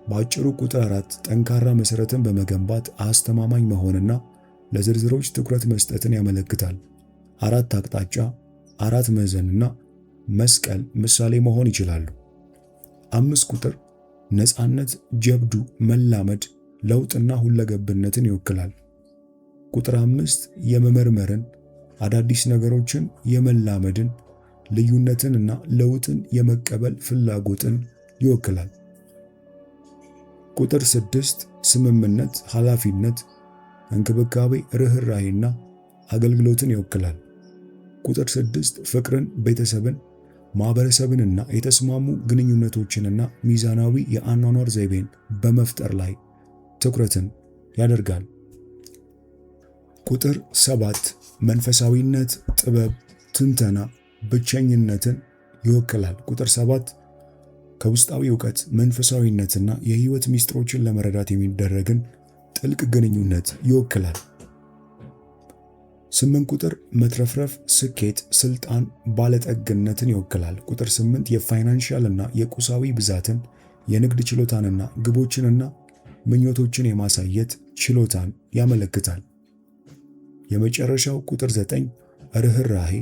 በአጭሩ ቁጥር 4 ጠንካራ መሰረትን በመገንባት አስተማማኝ መሆንና ለዝርዝሮች ትኩረት መስጠትን ያመለክታል። 4 አቅጣጫ፣ 4 ማዕዘንና መስቀል ምሳሌ መሆን ይችላሉ። 5 ቁጥር ነፃነት፣ ጀብዱ፣ መላመድ፣ ለውጥና ሁለገብነትን ይወክላል። ቁጥር 5 የመመርመርን፣ አዳዲስ ነገሮችን የመላመድን፣ ልዩነትንና ለውጥን የመቀበል ፍላጎትን ይወክላል። ቁጥር 6 ስምምነት፣ ኃላፊነት፣ እንክብካቤ፣ ርህራሄና አገልግሎትን ይወክላል። ቁጥር 6 ፍቅርን፣ ቤተሰብን፣ ማህበረሰብንና የተስማሙ ግንኙነቶችንና ሚዛናዊ የአኗኗር ዘይቤን በመፍጠር ላይ ትኩረትን ያደርጋል። ቁጥር 7 መንፈሳዊነት፣ ጥበብ፣ ትንተና፣ ብቸኝነትን ይወክላል። ቁጥር 7 ከውስጣዊ ዕውቀት፣ መንፈሳዊነትና የህይወት ሚስጥሮችን ለመረዳት የሚደረግን ጥልቅ ግንኙነት ይወክላል። 8 ቁጥር መትረፍረፍ፣ ስኬት፣ ስልጣን፣ ባለጠግነትን ይወክላል። ቁጥር 8 የፋይናንሻል እና የቁሳዊ ብዛትን፣ የንግድ ችሎታንና ግቦችንና ምኞቶችን የማሳየት ችሎታን ያመለክታል። የመጨረሻው ቁጥር 9 ርህራሄ፣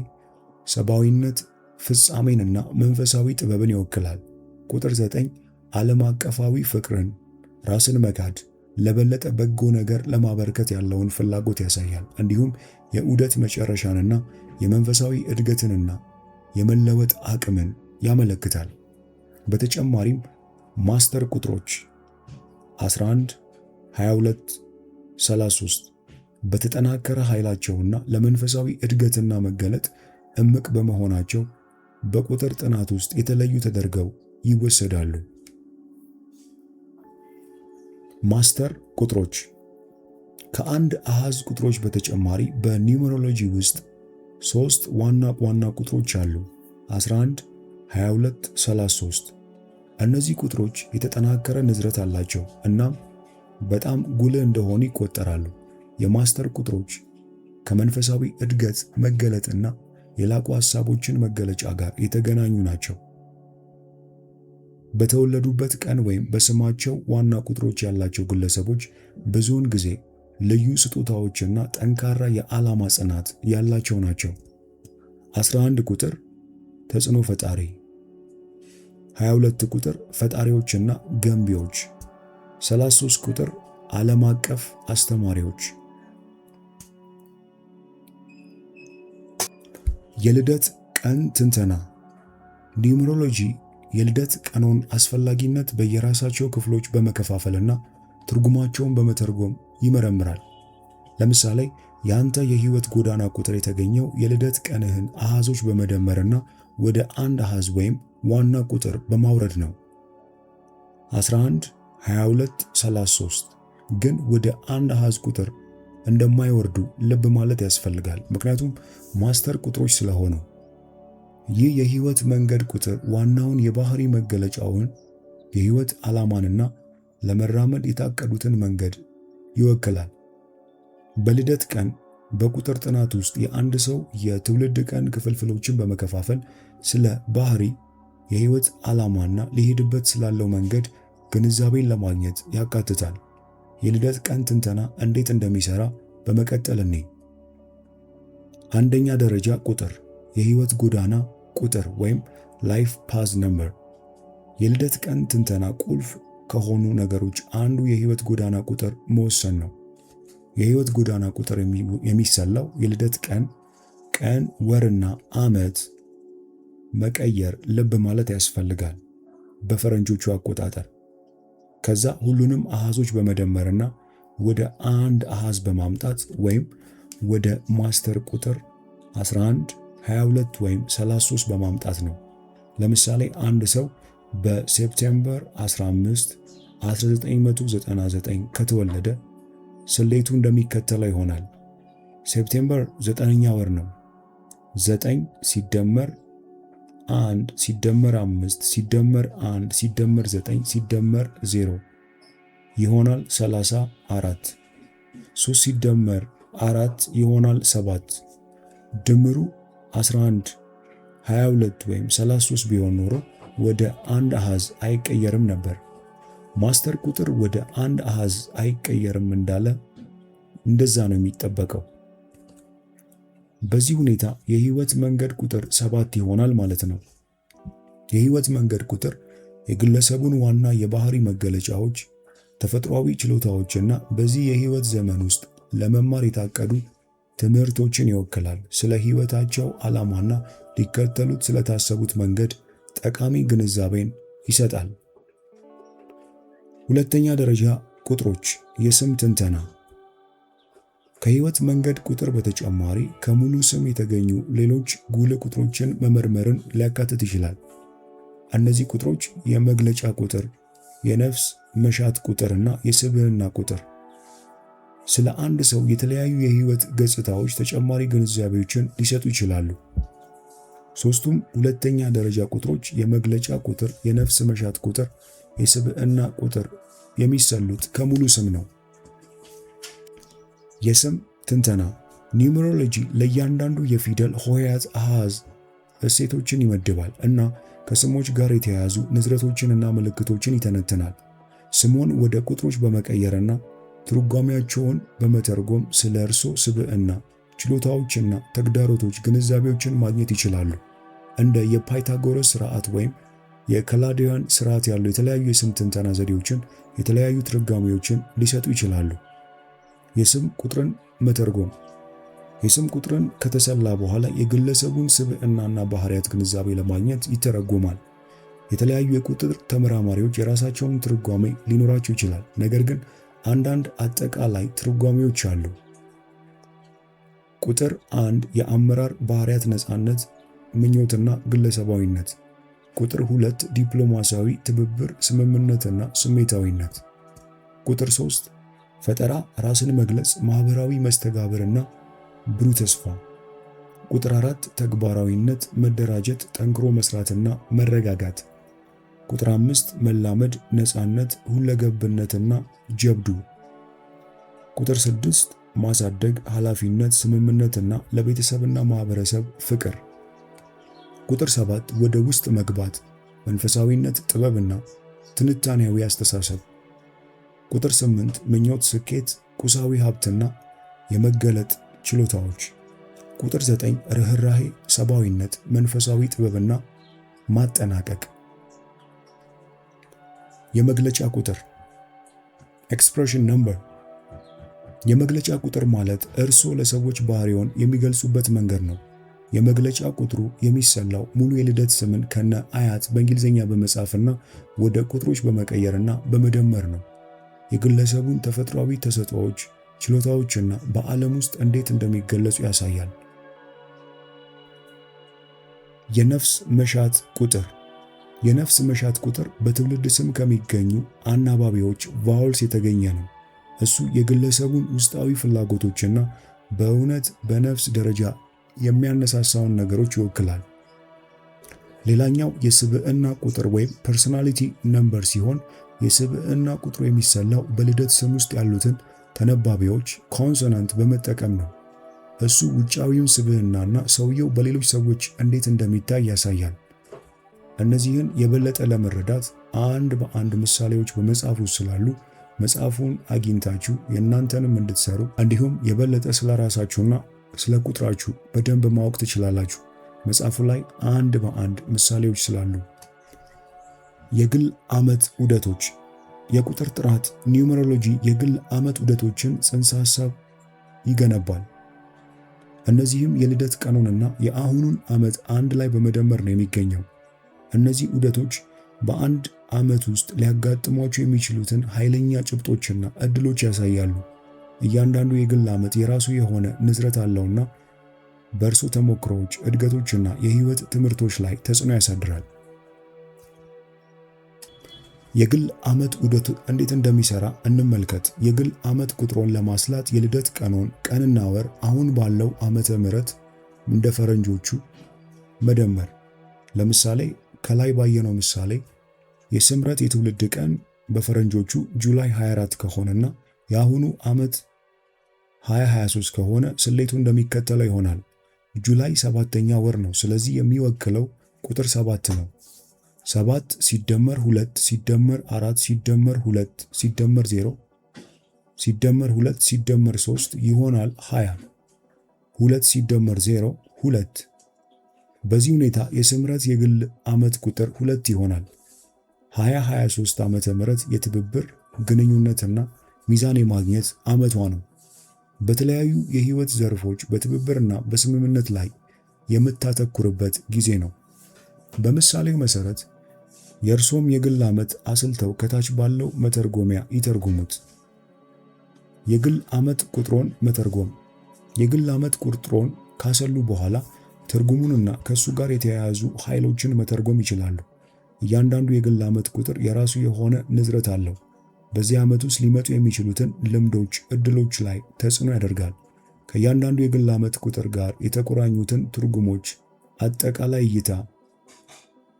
ሰብአዊነት፣ ፍጻሜንና መንፈሳዊ ጥበብን ይወክላል። ቁጥር 9 ዓለም አቀፋዊ ፍቅርን፣ ራስን መካድ፣ ለበለጠ በጎ ነገር ለማበርከት ያለውን ፍላጎት ያሳያል። እንዲሁም የዑደት መጨረሻንና የመንፈሳዊ እድገትንና የመለወጥ አቅምን ያመለክታል። በተጨማሪም ማስተር ቁጥሮች 11፣ 22፣ 33 በተጠናከረ ኃይላቸውና ለመንፈሳዊ እድገትና መገለጥ እምቅ በመሆናቸው በቁጥር ጥናት ውስጥ የተለዩ ተደርገው ይወሰዳሉ። ማስተር ቁጥሮች ከአንድ አሃዝ ቁጥሮች በተጨማሪ በኒውመሮሎጂ ውስጥ 3 ዋና ዋና ቁጥሮች አሉ። 11፣ 22፣ 33። እነዚህ ቁጥሮች የተጠናከረ ንዝረት አላቸው እናም በጣም ጉልህ እንደሆኑ ይቆጠራሉ። የማስተር ቁጥሮች ከመንፈሳዊ እድገት መገለጥና የላቁ ሐሳቦችን መገለጫ ጋር የተገናኙ ናቸው። በተወለዱበት ቀን ወይም በስማቸው ዋና ቁጥሮች ያላቸው ግለሰቦች ብዙውን ጊዜ ልዩ ስጦታዎችና ጠንካራ የዓላማ ጽናት ያላቸው ናቸው። 11 ቁጥር ተጽዕኖ ፈጣሪ፣ 22 ቁጥር ፈጣሪዎችና ገንቢዎች፣ 33 ቁጥር ዓለም አቀፍ አስተማሪዎች። የልደት ቀን ትንተና። ኒውመሮሎጂ የልደት ቀኖን አስፈላጊነት በየራሳቸው ክፍሎች በመከፋፈልና ትርጉማቸውን በመተርጎም ይመረምራል። ለምሳሌ ያንተ የህይወት ጎዳና ቁጥር የተገኘው የልደት ቀንህን አሃዞች በመደመርና ወደ አንድ አሃዝ ወይም ዋና ቁጥር በማውረድ ነው። 11፣ 22፣ 33 ግን ወደ አንድ አሃዝ ቁጥር እንደማይወርዱ ልብ ማለት ያስፈልጋል፣ ምክንያቱም ማስተር ቁጥሮች ስለሆኑ። ይህ የህይወት መንገድ ቁጥር ዋናውን የባህሪ መገለጫውን፣ የህይወት ዓላማንና ለመራመድ የታቀዱትን መንገድ ይወክላል። በልደት ቀን በቁጥር ጥናት ውስጥ የአንድ ሰው የትውልድ ቀን ክፍልፍሎችን በመከፋፈል ስለ ባህሪ፣ የህይወት ዓላማና ሊሄድበት ስላለው መንገድ ግንዛቤን ለማግኘት ያካትታል። የልደት ቀን ትንተና እንዴት እንደሚሰራ በመቀጠል እንይ። አንደኛ ደረጃ ቁጥር የህይወት ጎዳና ቁጥር ወይም ላይፍ ፓዝ ነምበር። የልደት ቀን ትንተና ቁልፍ ከሆኑ ነገሮች አንዱ የህይወት ጎዳና ቁጥር መወሰን ነው። የህይወት ጎዳና ቁጥር የሚሰላው የልደት ቀን፣ ወርና ዓመት መቀየር ልብ ማለት ያስፈልጋል በፈረንጆቹ አቆጣጠር። ከዛ ሁሉንም አሃዞች በመደመርና ወደ አንድ አሃዝ በማምጣት ወይም ወደ ማስተር ቁጥር 11፣ 22 ወይም 33 በማምጣት ነው። ለምሳሌ አንድ ሰው በሴፕቴምበር 15 1999 ከተወለደ ስሌቱ እንደሚከተለው ይሆናል። ሴፕቴምበር 9ኛ ወር ነው። 9 ሲደመር 1 ሲደመር 5 ሲደመር 1 ሲደመር 9 ሲደመር 0 ይሆናል 34። 3 ሲደመር 4 ይሆናል 7። ድምሩ 11 22 ወይም 33 ቢሆን ኖሮ ወደ አንድ አሃዝ አይቀየርም ነበር። ማስተር ቁጥር ወደ አንድ አሃዝ አይቀየርም እንዳለ እንደዛ ነው የሚጠበቀው። በዚህ ሁኔታ የህይወት መንገድ ቁጥር 7 ይሆናል ማለት ነው። የህይወት መንገድ ቁጥር የግለሰቡን ዋና የባህሪ መገለጫዎች፣ ተፈጥሯዊ ችሎታዎችና በዚህ የህይወት ዘመን ውስጥ ለመማር የታቀዱ ትምህርቶችን ይወክላል። ስለ ህይወታቸው ዓላማና ሊከተሉት ስለታሰቡት መንገድ ጠቃሚ ግንዛቤን ይሰጣል። ሁለተኛ ደረጃ ቁጥሮች የስም ትንተና። ከህይወት መንገድ ቁጥር በተጨማሪ ከሙሉ ስም የተገኙ ሌሎች ጉልህ ቁጥሮችን መመርመርን ሊያካትት ይችላል። እነዚህ ቁጥሮች የመግለጫ ቁጥር፣ የነፍስ መሻት ቁጥርና የስብዕና ቁጥር ስለ አንድ ሰው የተለያዩ የህይወት ገጽታዎች ተጨማሪ ግንዛቤዎችን ሊሰጡ ይችላሉ። ሶስቱም ሁለተኛ ደረጃ ቁጥሮች የመግለጫ ቁጥር፣ የነፍስ መሻት ቁጥር፣ የስብዕና ቁጥር የሚሰሉት ከሙሉ ስም ነው። የስም ትንተና ኒውሜሮሎጂ ለእያንዳንዱ የፊደል ሆሄያት አሃዝ እሴቶችን ይመድባል እና ከስሞች ጋር የተያያዙ ንዝረቶችንና ምልክቶችን ይተነትናል። ስሙን ወደ ቁጥሮች በመቀየርና ትርጓሜያቸውን በመተርጎም ስለ እርሶ ስብዕና፣ ችሎታዎችና ተግዳሮቶች ግንዛቤዎችን ማግኘት ይችላሉ። እንደ የፓይታጎረስ ስርዓት ወይም የከላዲያን ስርዓት ያሉ የተለያዩ የስም ትንተና ዘዴዎችን የተለያዩ ትርጓሜዎችን ሊሰጡ ይችላሉ። የስም ቁጥርን መተርጎም የስም ቁጥርን ከተሰላ በኋላ የግለሰቡን ስብዕናና ባህሪያት ግንዛቤ ለማግኘት ይተረጎማል። የተለያዩ የቁጥር ተመራማሪዎች የራሳቸውን ትርጓሜ ሊኖራቸው ይችላል፣ ነገር ግን አንዳንድ አጠቃላይ ትርጓሜዎች አሉ። ቁጥር 1 የአመራር ባህሪያት፣ ነፃነት፣ ምኞትና ግለሰባዊነት። ቁጥር 2 ዲፕሎማሲያዊ ትብብር፣ ስምምነትና ስሜታዊነት። ቁጥር 3 ፈጠራ፣ ራስን መግለጽ፣ ማህበራዊ መስተጋብርና ብሩህ ተስፋ። ቁጥር 4 ተግባራዊነት፣ መደራጀት፣ ጠንክሮ መስራትና መረጋጋት። ቁጥር 5 መላመድ፣ ነፃነት፣ ሁለገብነትና ጀብዱ። ቁጥር 6 ማሳደግ፣ ኃላፊነት፣ ስምምነትና ለቤተሰብና ማህበረሰብ ፍቅር። ቁጥር 7 ወደ ውስጥ መግባት፣ መንፈሳዊነት፣ ጥበብና ትንታኔያዊ አስተሳሰብ። ቁጥር 8 ምኞት፣ ስኬት፣ ቁሳዊ ሀብትና የመገለጥ ችሎታዎች። ቁጥር 9 ርህራሄ፣ ሰብአዊነት፣ መንፈሳዊ ጥበብና ማጠናቀቅ። የመግለጫ ቁጥር ኤክስፕሬሽን ነምበር። የመግለጫ ቁጥር ማለት እርስዎ ለሰዎች ባህሪውን የሚገልጹበት መንገድ ነው። የመግለጫ ቁጥሩ የሚሰላው ሙሉ የልደት ስምን ከነ አያት በእንግሊዝኛ በመጻፍና ወደ ቁጥሮች በመቀየርና በመደመር ነው። የግለሰቡን ተፈጥሯዊ ተሰጥኦዎች፣ ችሎታዎችና በዓለም ውስጥ እንዴት እንደሚገለጹ ያሳያል። የነፍስ መሻት ቁጥር። የነፍስ መሻት ቁጥር በትውልድ ስም ከሚገኙ አናባቢዎች ቫውልስ የተገኘ ነው። እሱ የግለሰቡን ውስጣዊ ፍላጎቶችና በእውነት በነፍስ ደረጃ የሚያነሳሳውን ነገሮች ይወክላል። ሌላኛው የስብዕና ቁጥር ወይም ፐርሶናሊቲ ነምበር ሲሆን የስብዕና ቁጥሩ የሚሰላው በልደት ስም ውስጥ ያሉትን ተነባቢዎች ኮንሶናንት በመጠቀም ነው። እሱ ውጫዊውን ስብዕናና ሰውየው በሌሎች ሰዎች እንዴት እንደሚታይ ያሳያል። እነዚህን የበለጠ ለመረዳት አንድ በአንድ ምሳሌዎች በመጽሐፉ ስላሉ መጽሐፉን አግኝታችሁ የእናንተንም እንድትሰሩ እንዲሁም የበለጠ ስለ ራሳችሁና ስለ ቁጥራችሁ በደንብ ማወቅ ትችላላችሁ። መጽሐፉ ላይ አንድ በአንድ ምሳሌዎች ስላሉ የግል ዓመት ዑደቶች። የቁጥር ጥራት ኒውመሮሎጂ የግል ዓመት ዑደቶችን ጽንሰ ሐሳብ ይገነባል። እነዚህም የልደት ቀኑንና የአሁኑን ዓመት አንድ ላይ በመደመር ነው የሚገኘው። እነዚህ ዑደቶች በአንድ ዓመት ውስጥ ሊያጋጥሟቸው የሚችሉትን ኃይለኛ ጭብጦችና ዕድሎች ያሳያሉ። እያንዳንዱ የግል ዓመት የራሱ የሆነ ንዝረት አለውና በእርሶ ተሞክሮዎች፣ እድገቶችና የህይወት ትምህርቶች ላይ ተጽዕኖ ያሳድራል። የግል ዓመት ዑደት እንዴት እንደሚሰራ እንመልከት። የግል ዓመት ቁጥሮን ለማስላት የልደት ቀኖን ቀንና ወር አሁን ባለው ዓመተ ምህረት እንደ ፈረንጆቹ መደመር። ለምሳሌ ከላይ ባየነው ምሳሌ የስምረት የትውልድ ቀን በፈረንጆቹ ጁላይ 24 ከሆነና የአሁኑ ዓመት 2023 ከሆነ ስሌቱ እንደሚከተለው ይሆናል። ጁላይ 7ኛ ወር ነው። ስለዚህ የሚወክለው ቁጥር 7 ነው። 7 ሲደመር 2 ሲደመር 4 ሲደመር 2 ሲደመር 0 ሲደመር 2 ሲደመር 3 ይሆናል 20። 2 ሲደመር 0 2። በዚህ ሁኔታ የስምረት የግል ዓመት ቁጥር 2 ይሆናል። 2023 ዓመተ ምህረት የትብብር ግንኙነትና ሚዛን የማግኘት ዓመቷ ነው። በተለያዩ የህይወት ዘርፎች በትብብርና በስምምነት ላይ የምታተኩርበት ጊዜ ነው። በምሳሌው መሰረት የእርሶም የግል ዓመት አስልተው ከታች ባለው መተርጎሚያ ይተርጉሙት። የግል ዓመት ቁጥሮን መተርጎም። የግል ዓመት ቁጥሮን ካሰሉ በኋላ ትርጉሙንና ከሱ ጋር የተያያዙ ኃይሎችን መተርጎም ይችላሉ። እያንዳንዱ የግል ዓመት ቁጥር የራሱ የሆነ ንዝረት አለው። በዚህ ዓመት ውስጥ ሊመጡ የሚችሉትን ልምዶች፣ ዕድሎች ላይ ተጽዕኖ ያደርጋል። ከእያንዳንዱ የግል ዓመት ቁጥር ጋር የተቆራኙትን ትርጉሞች አጠቃላይ እይታ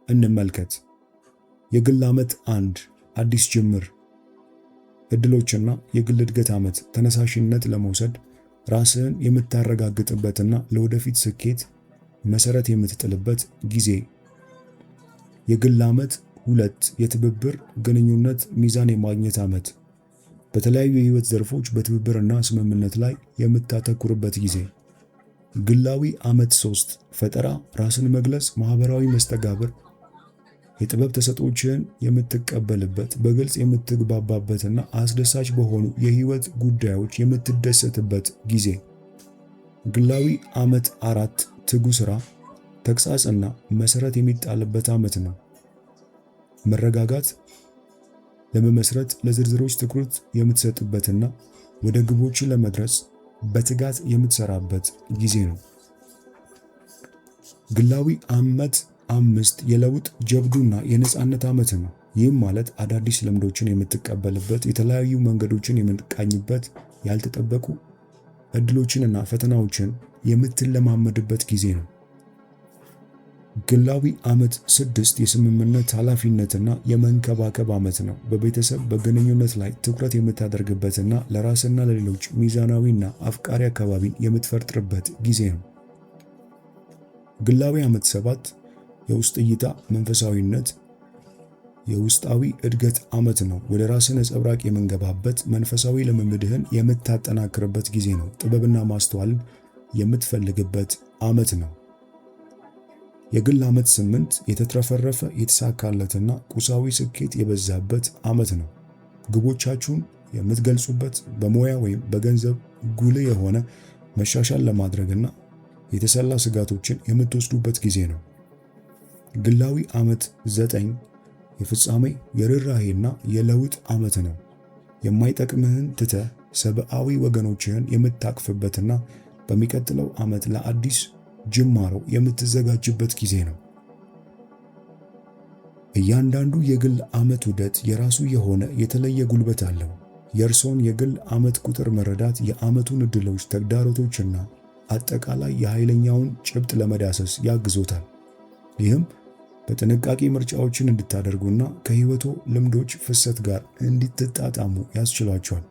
እንመልከት። የግል ዓመት 1 አዲስ ጅምር፣ ዕድሎችና የግል እድገት ዓመት ተነሳሽነት ለመውሰድ ራስህን የምታረጋግጥበትና ለወደፊት ስኬት መሰረት የምትጥልበት ጊዜ። የግል ዓመት 2 የትብብር ግንኙነት ሚዛን የማግኘት ዓመት፣ በተለያዩ የህይወት ዘርፎች በትብብርና ስምምነት ላይ የምታተኩርበት ጊዜ። ግላዊ ዓመት 3 ፈጠራ፣ ራስን መግለጽ፣ ማህበራዊ መስተጋብር፣ የጥበብ ተሰጥኦችን የምትቀበልበት፣ በግልጽ የምትግባባበትና አስደሳች በሆኑ የህይወት ጉዳዮች የምትደሰትበት ጊዜ። ግላዊ ዓመት 4 ትጉ ሥራ፣ ተግሳጽና መሰረት የሚጣልበት ዓመት ነው። መረጋጋት ለመመስረት ለዝርዝሮች ትኩረት የምትሰጥበትና ወደ ግቦች ለመድረስ በትጋት የምትሰራበት ጊዜ ነው። ግላዊ ዓመት 5 የለውጥ ጀብዱና የነጻነት ዓመት ነው። ይህም ማለት አዳዲስ ልምዶችን የምትቀበልበት፣ የተለያዩ መንገዶችን የምትቃኝበት፣ ያልተጠበቁ ዕድሎችንና ፈተናዎችን የምትለማመድበት ጊዜ ነው። ግላዊ ዓመት 6 የስምምነት ኃላፊነትና የመንከባከብ ዓመት ነው። በቤተሰብ በግንኙነት ላይ ትኩረት የምታደርግበትና ለራስና ለሌሎች ሚዛናዊና አፍቃሪ አካባቢን የምትፈጥርበት ጊዜ ነው። ግላዊ ዓመት 7 የውስጥ እይታ፣ መንፈሳዊነት፣ የውስጣዊ እድገት ዓመት ነው። ወደ ራስህ ነጸብራቅ የምንገባበት፣ መንፈሳዊ ልምምድህን የምታጠናክርበት ጊዜ ነው። ጥበብና ማስተዋልን የምትፈልግበት ዓመት ነው። የግል ዓመት 8 የተትረፈረፈ የተሳካለትና ቁሳዊ ስኬት የበዛበት ዓመት ነው። ግቦቻችሁን የምትገልጹበት፣ በሙያ ወይም በገንዘብ ጉልህ የሆነ መሻሻል ለማድረግና የተሰላ ስጋቶችን የምትወስዱበት ጊዜ ነው። ግላዊ ዓመት 9 የፍጻሜ የርህራሄና የለውጥ ዓመት ነው። የማይጠቅምህን ትተህ ሰብአዊ ወገኖችህን የምታቅፍበትና በሚቀጥለው ዓመት ለአዲስ ጅማሮ የምትዘጋጅበት ጊዜ ነው። እያንዳንዱ የግል ዓመት ዑደት የራሱ የሆነ የተለየ ጉልበት አለው። የእርሶን የግል ዓመት ቁጥር መረዳት የዓመቱን ዕድሎች፣ ተግዳሮቶችና አጠቃላይ የኃይለኛውን ጭብጥ ለመዳሰስ ያግዞታል። ይህም በጥንቃቄ ምርጫዎችን እንድታደርጉና ከህይወቶ ልምዶች ፍሰት ጋር እንድትጣጣሙ ያስችሏቸዋል።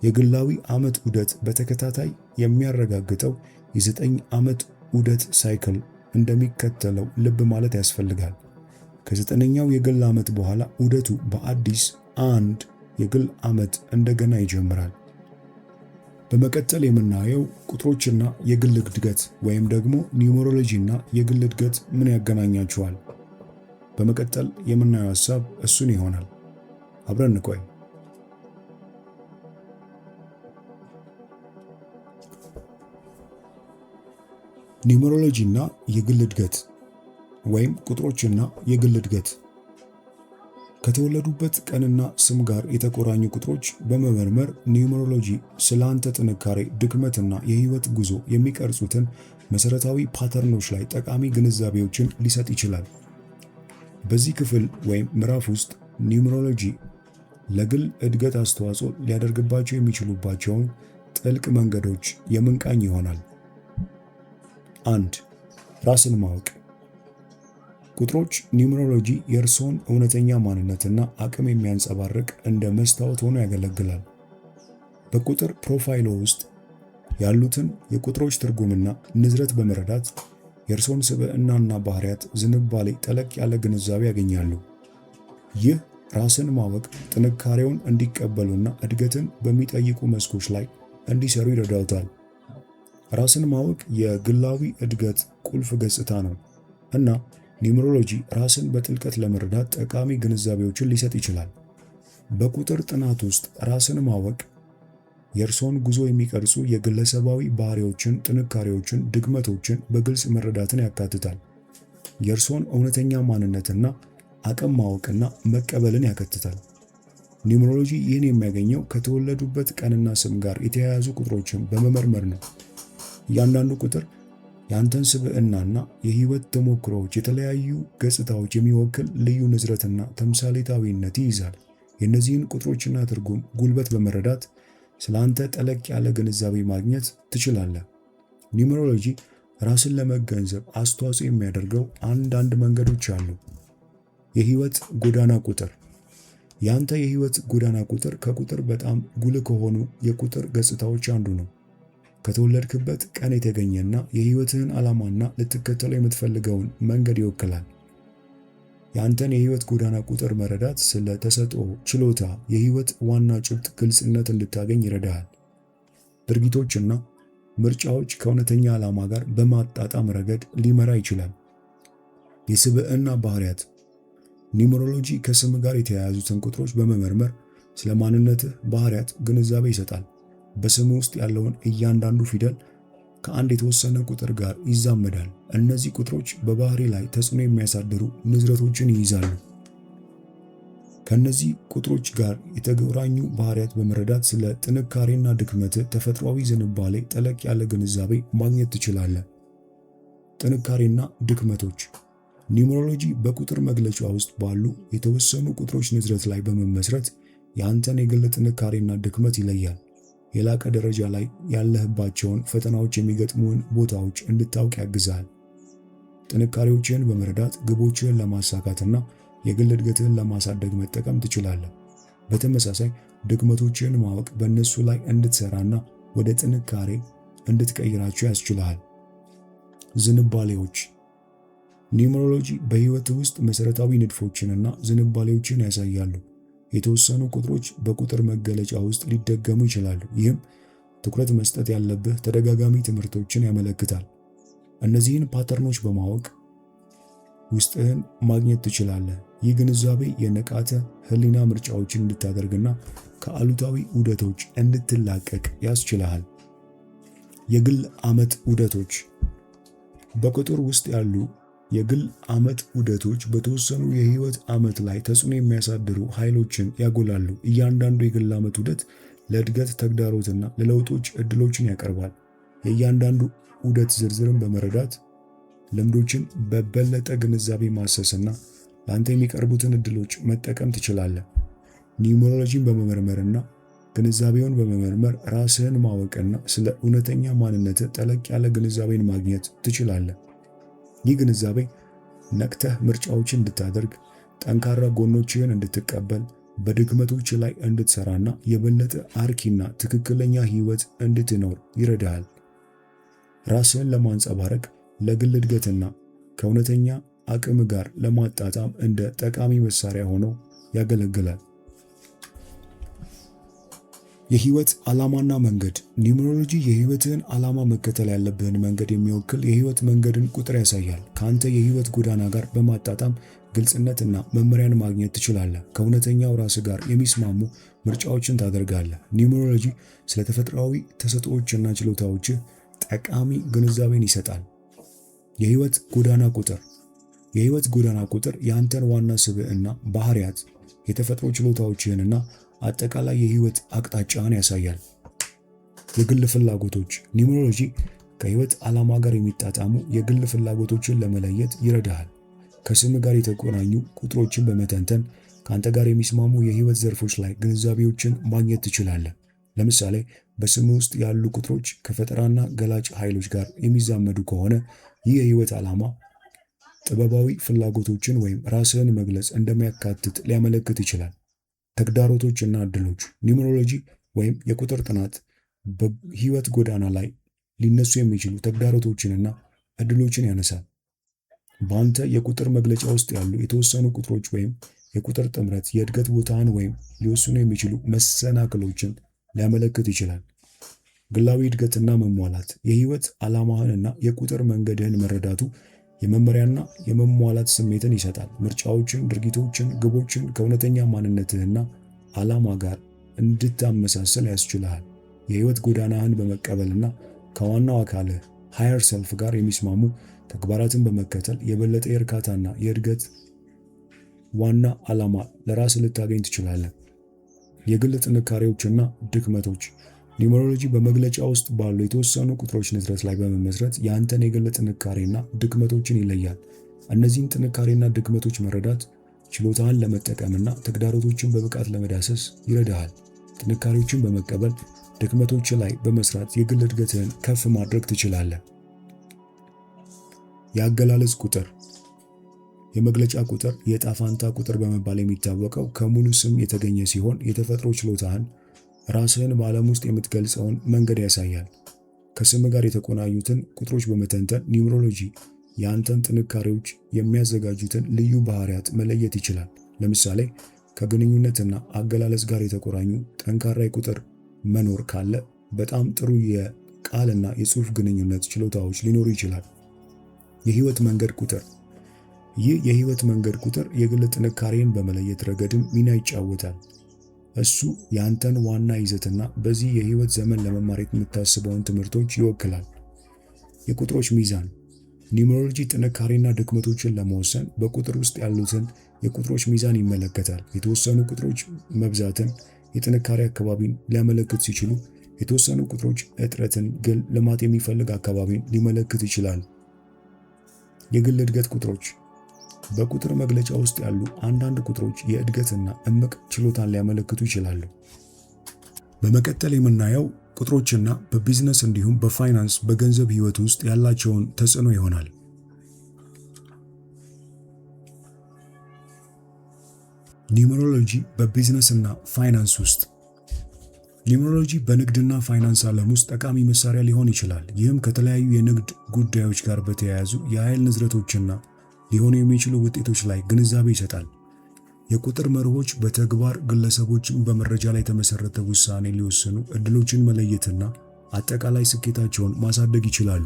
የግላዊ ዓመት ዑደት በተከታታይ የሚያረጋግጠው የ9 ዓመት ዑደት ሳይክል እንደሚከተለው ልብ ማለት ያስፈልጋል። ከ9ኛው የግል ዓመት በኋላ ዑደቱ በአዲስ አንድ የግል ዓመት እንደገና ይጀምራል። በመቀጠል የምናየው ቁጥሮችና የግል እድገት ወይም ደግሞ ኒውመሮሎጂና የግል እድገት ምን ያገናኛቸዋል? በመቀጠል የምናየው ሐሳብ እሱን ይሆናል። አብረን እንቆይ። ኒውመሮሎጂ እና የግል እድገት ወይም ቁጥሮችና የግል እድገት። ከተወለዱበት ቀንና ስም ጋር የተቆራኙ ቁጥሮች በመመርመር ኒውመሮሎጂ ስለ አንተ ጥንካሬ፣ ድክመትና የህይወት ጉዞ የሚቀርጹትን መሰረታዊ ፓተርኖች ላይ ጠቃሚ ግንዛቤዎችን ሊሰጥ ይችላል። በዚህ ክፍል ወይም ምዕራፍ ውስጥ ኒውመሮሎጂ ለግል እድገት አስተዋጽኦ ሊያደርግባቸው የሚችሉባቸውን ጥልቅ መንገዶች የምንቃኝ ይሆናል። 1. ራስን ማወቅ። ቁጥሮች ኒውመሮሎጂ የእርስዎን እውነተኛ ማንነትና አቅም የሚያንጸባርቅ እንደ መስታወት ሆኖ ያገለግላል። በቁጥር ፕሮፋይሎ ውስጥ ያሉትን የቁጥሮች ትርጉምና ንዝረት በመረዳት የእርስዎን ስብዕናና ባህሪያት ዝንባሌ ጠለቅ ያለ ግንዛቤ ያገኛሉ። ይህ ራስን ማወቅ ጥንካሬውን እንዲቀበሉና እድገትን በሚጠይቁ መስኮች ላይ እንዲሰሩ ይረዳውታል። ራስን ማወቅ የግላዊ እድገት ቁልፍ ገጽታ ነው እና ኒውመሮሎጂ ራስን በጥልቀት ለመረዳት ጠቃሚ ግንዛቤዎችን ሊሰጥ ይችላል። በቁጥር ጥናት ውስጥ ራስን ማወቅ የእርስዎን ጉዞ የሚቀርጹ የግለሰባዊ ባህሪዎችን፣ ጥንካሬዎችን፣ ድክመቶችን በግልጽ መረዳትን ያካትታል። የእርስዎን እውነተኛ ማንነትና አቅም ማወቅና መቀበልን ያካትታል። ኒውመሮሎጂ ይህን የሚያገኘው ከተወለዱበት ቀንና ስም ጋር የተያያዙ ቁጥሮችን በመመርመር ነው። እያንዳንዱ ቁጥር የአንተን ስብዕናና የህይወት ተሞክሮዎች የተለያዩ ገጽታዎች የሚወክል ልዩ ንዝረትና ተምሳሌታዊነት ይይዛል። የእነዚህን ቁጥሮችና ትርጉም ጉልበት በመረዳት ስለ አንተ ጠለቅ ያለ ግንዛቤ ማግኘት ትችላለህ። ኒውመሮሎጂ ራስን ለመገንዘብ አስተዋጽኦ የሚያደርገው አንዳንድ መንገዶች አሉ። የህይወት ጎዳና ቁጥር። የአንተ የህይወት ጎዳና ቁጥር ከቁጥር በጣም ጉልህ ከሆኑ የቁጥር ገጽታዎች አንዱ ነው። ከተወለድክበት ቀን የተገኘና የህይወትህን ዓላማና ልትከተለው የምትፈልገውን መንገድ ይወክላል። የአንተን የህይወት ጎዳና ቁጥር መረዳት ስለ ተሰጥኦ፣ ችሎታ፣ የህይወት ዋና ጭብጥ ግልጽነት እንድታገኝ ይረዳሃል። ድርጊቶችና ምርጫዎች ከእውነተኛ ዓላማ ጋር በማጣጣም ረገድ ሊመራ ይችላል። የስብዕና ባህሪያት። ኒውመሮሎጂ ከስም ጋር የተያያዙትን ቁጥሮች በመመርመር ስለ ማንነትህ ባህሪያት ግንዛቤ ይሰጣል። በስም ውስጥ ያለውን እያንዳንዱ ፊደል ከአንድ የተወሰነ ቁጥር ጋር ይዛመዳል። እነዚህ ቁጥሮች በባህሪ ላይ ተጽዕኖ የሚያሳድሩ ንዝረቶችን ይይዛሉ። ከእነዚህ ቁጥሮች ጋር የተቆራኙ ባህሪያት በመረዳት ስለ ጥንካሬና ድክመት ተፈጥሯዊ ዝንባሌ ጠለቅ ያለ ግንዛቤ ማግኘት ትችላለህ። ጥንካሬና ድክመቶች። ኒውመሮሎጂ በቁጥር መግለጫ ውስጥ ባሉ የተወሰኑ ቁጥሮች ንዝረት ላይ በመመስረት የአንተን የግል ጥንካሬና ድክመት ይለያል። የላቀ ደረጃ ላይ ያለህባቸውን ፈተናዎች የሚገጥሙን ቦታዎች እንድታውቅ ያግዛል። ጥንካሬዎችህን በመረዳት ግቦችህን ለማሳካትና የግል እድገትህን ለማሳደግ መጠቀም ትችላለህ። በተመሳሳይ ድክመቶችህን ማወቅ በእነሱ ላይ እንድትሰራና ወደ ጥንካሬ እንድትቀይራቸው ያስችልሃል። ዝንባሌዎች። ኒውመሮሎጂ በህይወት ውስጥ መሰረታዊ ንድፎችንና ዝንባሌዎችን ያሳያሉ። የተወሰኑ ቁጥሮች በቁጥር መገለጫ ውስጥ ሊደገሙ ይችላሉ። ይህም ትኩረት መስጠት ያለብህ ተደጋጋሚ ትምህርቶችን ያመለክታል። እነዚህን ፓተርኖች በማወቅ ውስጥህን ማግኘት ትችላለህ። ይህ ግንዛቤ የንቃተ ህሊና ምርጫዎችን እንድታደርግና ከአሉታዊ ዑደቶች እንድትላቀቅ ያስችልሃል። የግል ዓመት ዑደቶች። በቁጥር ውስጥ ያሉ የግል ዓመት ዑደቶች በተወሰኑ የህይወት ዓመት ላይ ተጽዕኖ የሚያሳድሩ ኃይሎችን ያጎላሉ። እያንዳንዱ የግል ዓመት ዑደት ለእድገት ተግዳሮትና ለለውጦች ዕድሎችን ያቀርባል። የእያንዳንዱ ዑደት ዝርዝርን በመረዳት ልምዶችን በበለጠ ግንዛቤ ማሰስና ለአንተ የሚቀርቡትን ዕድሎች መጠቀም ትችላለህ። ኒውመሮሎጂን በመመርመርና ግንዛቤውን በመመርመር ራስህን ማወቅና ስለ እውነተኛ ማንነትህ ጠለቅ ያለ ግንዛቤን ማግኘት ትችላለህ። ይህ ግንዛቤ ነቅተህ ምርጫዎችን እንድታደርግ፣ ጠንካራ ጎኖችህን እንድትቀበል፣ በድክመቶች ላይ እንድትሰራና የበለጠ አርኪና ትክክለኛ ህይወት እንድትኖር ይረዳሃል። ራስህን ለማንጸባረቅ፣ ለግል እድገትና ከእውነተኛ አቅም ጋር ለማጣጣም እንደ ጠቃሚ መሳሪያ ሆኖ ያገለግላል። የህይወት ዓላማና መንገድ። ኒውመሮሎጂ የህይወትህን ዓላማ መከተል ያለብህን መንገድ የሚወክል የህይወት መንገድን ቁጥር ያሳያል። ከአንተ የህይወት ጎዳና ጋር በማጣጣም ግልጽነትና መመሪያን ማግኘት ትችላለህ። ከእውነተኛው ራስ ጋር የሚስማሙ ምርጫዎችን ታደርጋለህ። ኒውመሮሎጂ ስለ ተፈጥሯዊ ተሰጥኦዎችና ችሎታዎች ጠቃሚ ግንዛቤን ይሰጣል። የህይወት ጎዳና ቁጥር የህይወት ጎዳና ቁጥር የአንተን ዋና ስብዕና፣ ባህሪያት፣ የተፈጥሮ ችሎታዎችህንና አጠቃላይ የህይወት አቅጣጫን ያሳያል። የግል ፍላጎቶች ኒውመሮሎጂ ከህይወት ዓላማ ጋር የሚጣጣሙ የግል ፍላጎቶችን ለመለየት ይረዳሃል። ከስም ጋር የተቆራኙ ቁጥሮችን በመተንተን ከአንተ ጋር የሚስማሙ የህይወት ዘርፎች ላይ ግንዛቤዎችን ማግኘት ትችላለህ። ለምሳሌ በስም ውስጥ ያሉ ቁጥሮች ከፈጠራና ገላጭ ኃይሎች ጋር የሚዛመዱ ከሆነ ይህ የህይወት ዓላማ ጥበባዊ ፍላጎቶችን ወይም ራስህን መግለጽ እንደሚያካትት ሊያመለክት ይችላል። ተግዳሮቶችና እድሎች ኒውመሮሎጂ ወይም የቁጥር ጥናት በህይወት ጎዳና ላይ ሊነሱ የሚችሉ ተግዳሮቶችንና እድሎችን ያነሳል። በአንተ የቁጥር መግለጫ ውስጥ ያሉ የተወሰኑ ቁጥሮች ወይም የቁጥር ጥምረት የእድገት ቦታን ወይም ሊወስኑ የሚችሉ መሰናክሎችን ሊያመለክት ይችላል። ግላዊ እድገትና መሟላት የህይወት ዓላማህንና የቁጥር መንገድህን መረዳቱ የመመሪያና የመሟላት ስሜትን ይሰጣል። ምርጫዎችን፣ ድርጊቶችን፣ ግቦችን ከእውነተኛ ማንነትህና ዓላማ ጋር እንድታመሳሰል ያስችልሃል። የህይወት ጎዳናህን በመቀበልና ከዋናው አካልህ ሃየር ሰልፍ ጋር የሚስማሙ ተግባራትን በመከተል የበለጠ የእርካታና የእድገት ዋና ዓላማ ለራስ ልታገኝ ትችላለህ። የግል ጥንካሬዎችና ድክመቶች ኒውመሮሎጂ በመግለጫ ውስጥ ባሉ የተወሰኑ ቁጥሮች ንዝረት ላይ በመመስረት የአንተን የግል ጥንካሬና ድክመቶችን ይለያል። እነዚህን ጥንካሬና ድክመቶች መረዳት ችሎታህን ለመጠቀምና ተግዳሮቶችን በብቃት ለመዳሰስ ይረዳሃል። ጥንካሬዎችን በመቀበል ድክመቶች ላይ በመስራት የግል እድገትህን ከፍ ማድረግ ትችላለህ። የአገላለጽ ቁጥር የመግለጫ ቁጥር የዕጣ ፈንታ ቁጥር በመባል የሚታወቀው ከሙሉ ስም የተገኘ ሲሆን የተፈጥሮ ችሎታህን፣ ራስህን በዓለም ውስጥ የምትገልጸውን መንገድ ያሳያል። ከስም ጋር የተቆናኙትን ቁጥሮች በመተንተን ኒውመሮሎጂ የአንተን ጥንካሬዎች የሚያዘጋጁትን ልዩ ባህሪያት መለየት ይችላል። ለምሳሌ ከግንኙነትና አገላለጽ ጋር የተቆራኙ ጠንካራ የቁጥር መኖር ካለ በጣም ጥሩ የቃልና የጽሑፍ ግንኙነት ችሎታዎች ሊኖሩ ይችላል። የህይወት መንገድ ቁጥር ይህ የህይወት መንገድ ቁጥር የግል ጥንካሬን በመለየት ረገድም ሚና ይጫወታል። እሱ የአንተን ዋና ይዘትና በዚህ የህይወት ዘመን ለመማር የምታስበውን ትምህርቶች ይወክላል። የቁጥሮች ሚዛን ኒውመሮሎጂ ጥንካሬና ድክመቶችን ለመወሰን በቁጥር ውስጥ ያሉትን የቁጥሮች ሚዛን ይመለከታል። የተወሰኑ ቁጥሮች መብዛትን፣ የጥንካሬ አካባቢን ሊያመለክት ሲችሉ፣ የተወሰኑ ቁጥሮች እጥረትን፣ ግን ልማት የሚፈልግ አካባቢን ሊመለክት ይችላል። የግል እድገት ቁጥሮች በቁጥር መግለጫ ውስጥ ያሉ አንዳንድ ቁጥሮች የእድገትና እምቅ ችሎታን ሊያመለክቱ ይችላሉ። በመቀጠል የምናየው ቁጥሮችና በቢዝነስ እንዲሁም በፋይናንስ በገንዘብ ህይወት ውስጥ ያላቸውን ተጽዕኖ ይሆናል። ኒውመሮሎጂ በቢዝነስና ፋይናንስ ውስጥ ኒውመሮሎጂ በንግድና ፋይናንስ ዓለም ውስጥ ጠቃሚ መሳሪያ ሊሆን ይችላል። ይህም ከተለያዩ የንግድ ጉዳዮች ጋር በተያያዙ የኃይል ንዝረቶችና ሊሆኑ የሚችሉ ውጤቶች ላይ ግንዛቤ ይሰጣል። የቁጥር መርሆች በተግባር ግለሰቦችን በመረጃ ላይ የተመሰረተ ውሳኔ ሊወስኑ፣ እድሎችን መለየትና አጠቃላይ ስኬታቸውን ማሳደግ ይችላሉ።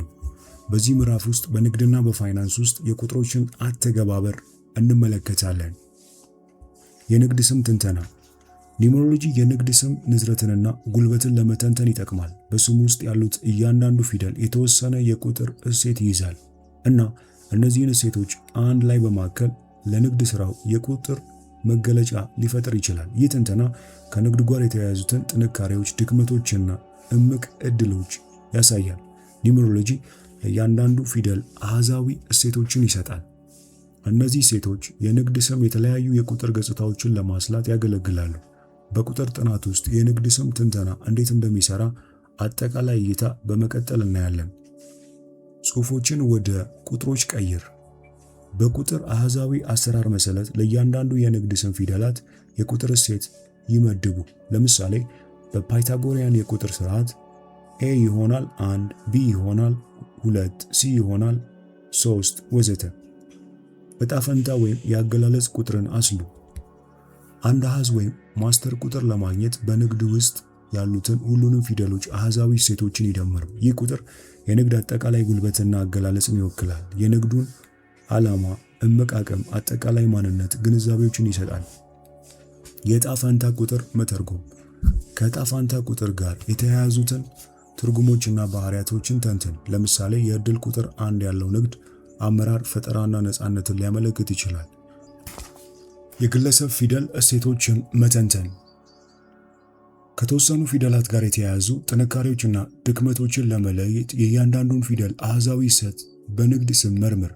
በዚህ ምዕራፍ ውስጥ በንግድና በፋይናንስ ውስጥ የቁጥሮችን አተገባበር እንመለከታለን። የንግድ ስም ትንተና ኒውመሮሎጂ የንግድ ስም ንዝረትንና ጉልበትን ለመተንተን ይጠቅማል። በስሙ ውስጥ ያሉት እያንዳንዱ ፊደል የተወሰነ የቁጥር እሴት ይይዛል እና እነዚህን እሴቶች አንድ ላይ በማከል ለንግድ ሥራው የቁጥር መገለጫ ሊፈጥር ይችላል። ይህ ትንተና ከንግድ ጋር የተያያዙትን ጥንካሬዎች፣ ድክመቶችና እምቅ ዕድሎች ያሳያል። ኒውመሮሎጂ ለእያንዳንዱ ፊደል አሃዛዊ እሴቶችን ይሰጣል። እነዚህ እሴቶች የንግድ ስም የተለያዩ የቁጥር ገጽታዎችን ለማስላት ያገለግላሉ። በቁጥር ጥናት ውስጥ የንግድ ስም ትንተና እንዴት እንደሚሰራ አጠቃላይ እይታ በመቀጠል እናያለን። ጽሑፎችን ወደ ቁጥሮች ቀይር። በቁጥር አሃዛዊ አሰራር መሰረት ለእያንዳንዱ የንግድ ስም ፊደላት የቁጥር እሴት ይመድቡ። ለምሳሌ በፓይታጎሪያን የቁጥር ስርዓት ኤ ይሆናል 1፣ ቢ ይሆናል 2፣ ሲ ይሆናል 3 ወዘተ። ዕጣ ፈንታ ወይም የአገላለጽ ቁጥርን አስሉ። አንድ አሃዝ ወይም ማስተር ቁጥር ለማግኘት በንግድ ውስጥ ያሉትን ሁሉንም ፊደሎች አሃዛዊ እሴቶችን ይደምሩ። ይህ ቁጥር የንግድ አጠቃላይ ጉልበትና አገላለጽን ይወክላል። የንግዱን ዓላማ እምቅ አቅም፣ አጠቃላይ ማንነት ግንዛቤዎችን ይሰጣል። የዕጣ ፈንታ ቁጥር መተርጎም ከዕጣ ፈንታ ቁጥር ጋር የተያያዙትን ትርጉሞችና ባህሪያቶችን ተንትን። ለምሳሌ የዕድል ቁጥር 1 ያለው ንግድ አመራር፣ ፈጠራና ነፃነትን ሊያመለክት ይችላል። የግለሰብ ፊደል እሴቶችን መተንተን ከተወሰኑ ፊደላት ጋር የተያያዙ ጥንካሬዎችና ድክመቶችን ለመለየት የእያንዳንዱን ፊደል አሃዛዊ እሴት በንግድ ስም መርምር።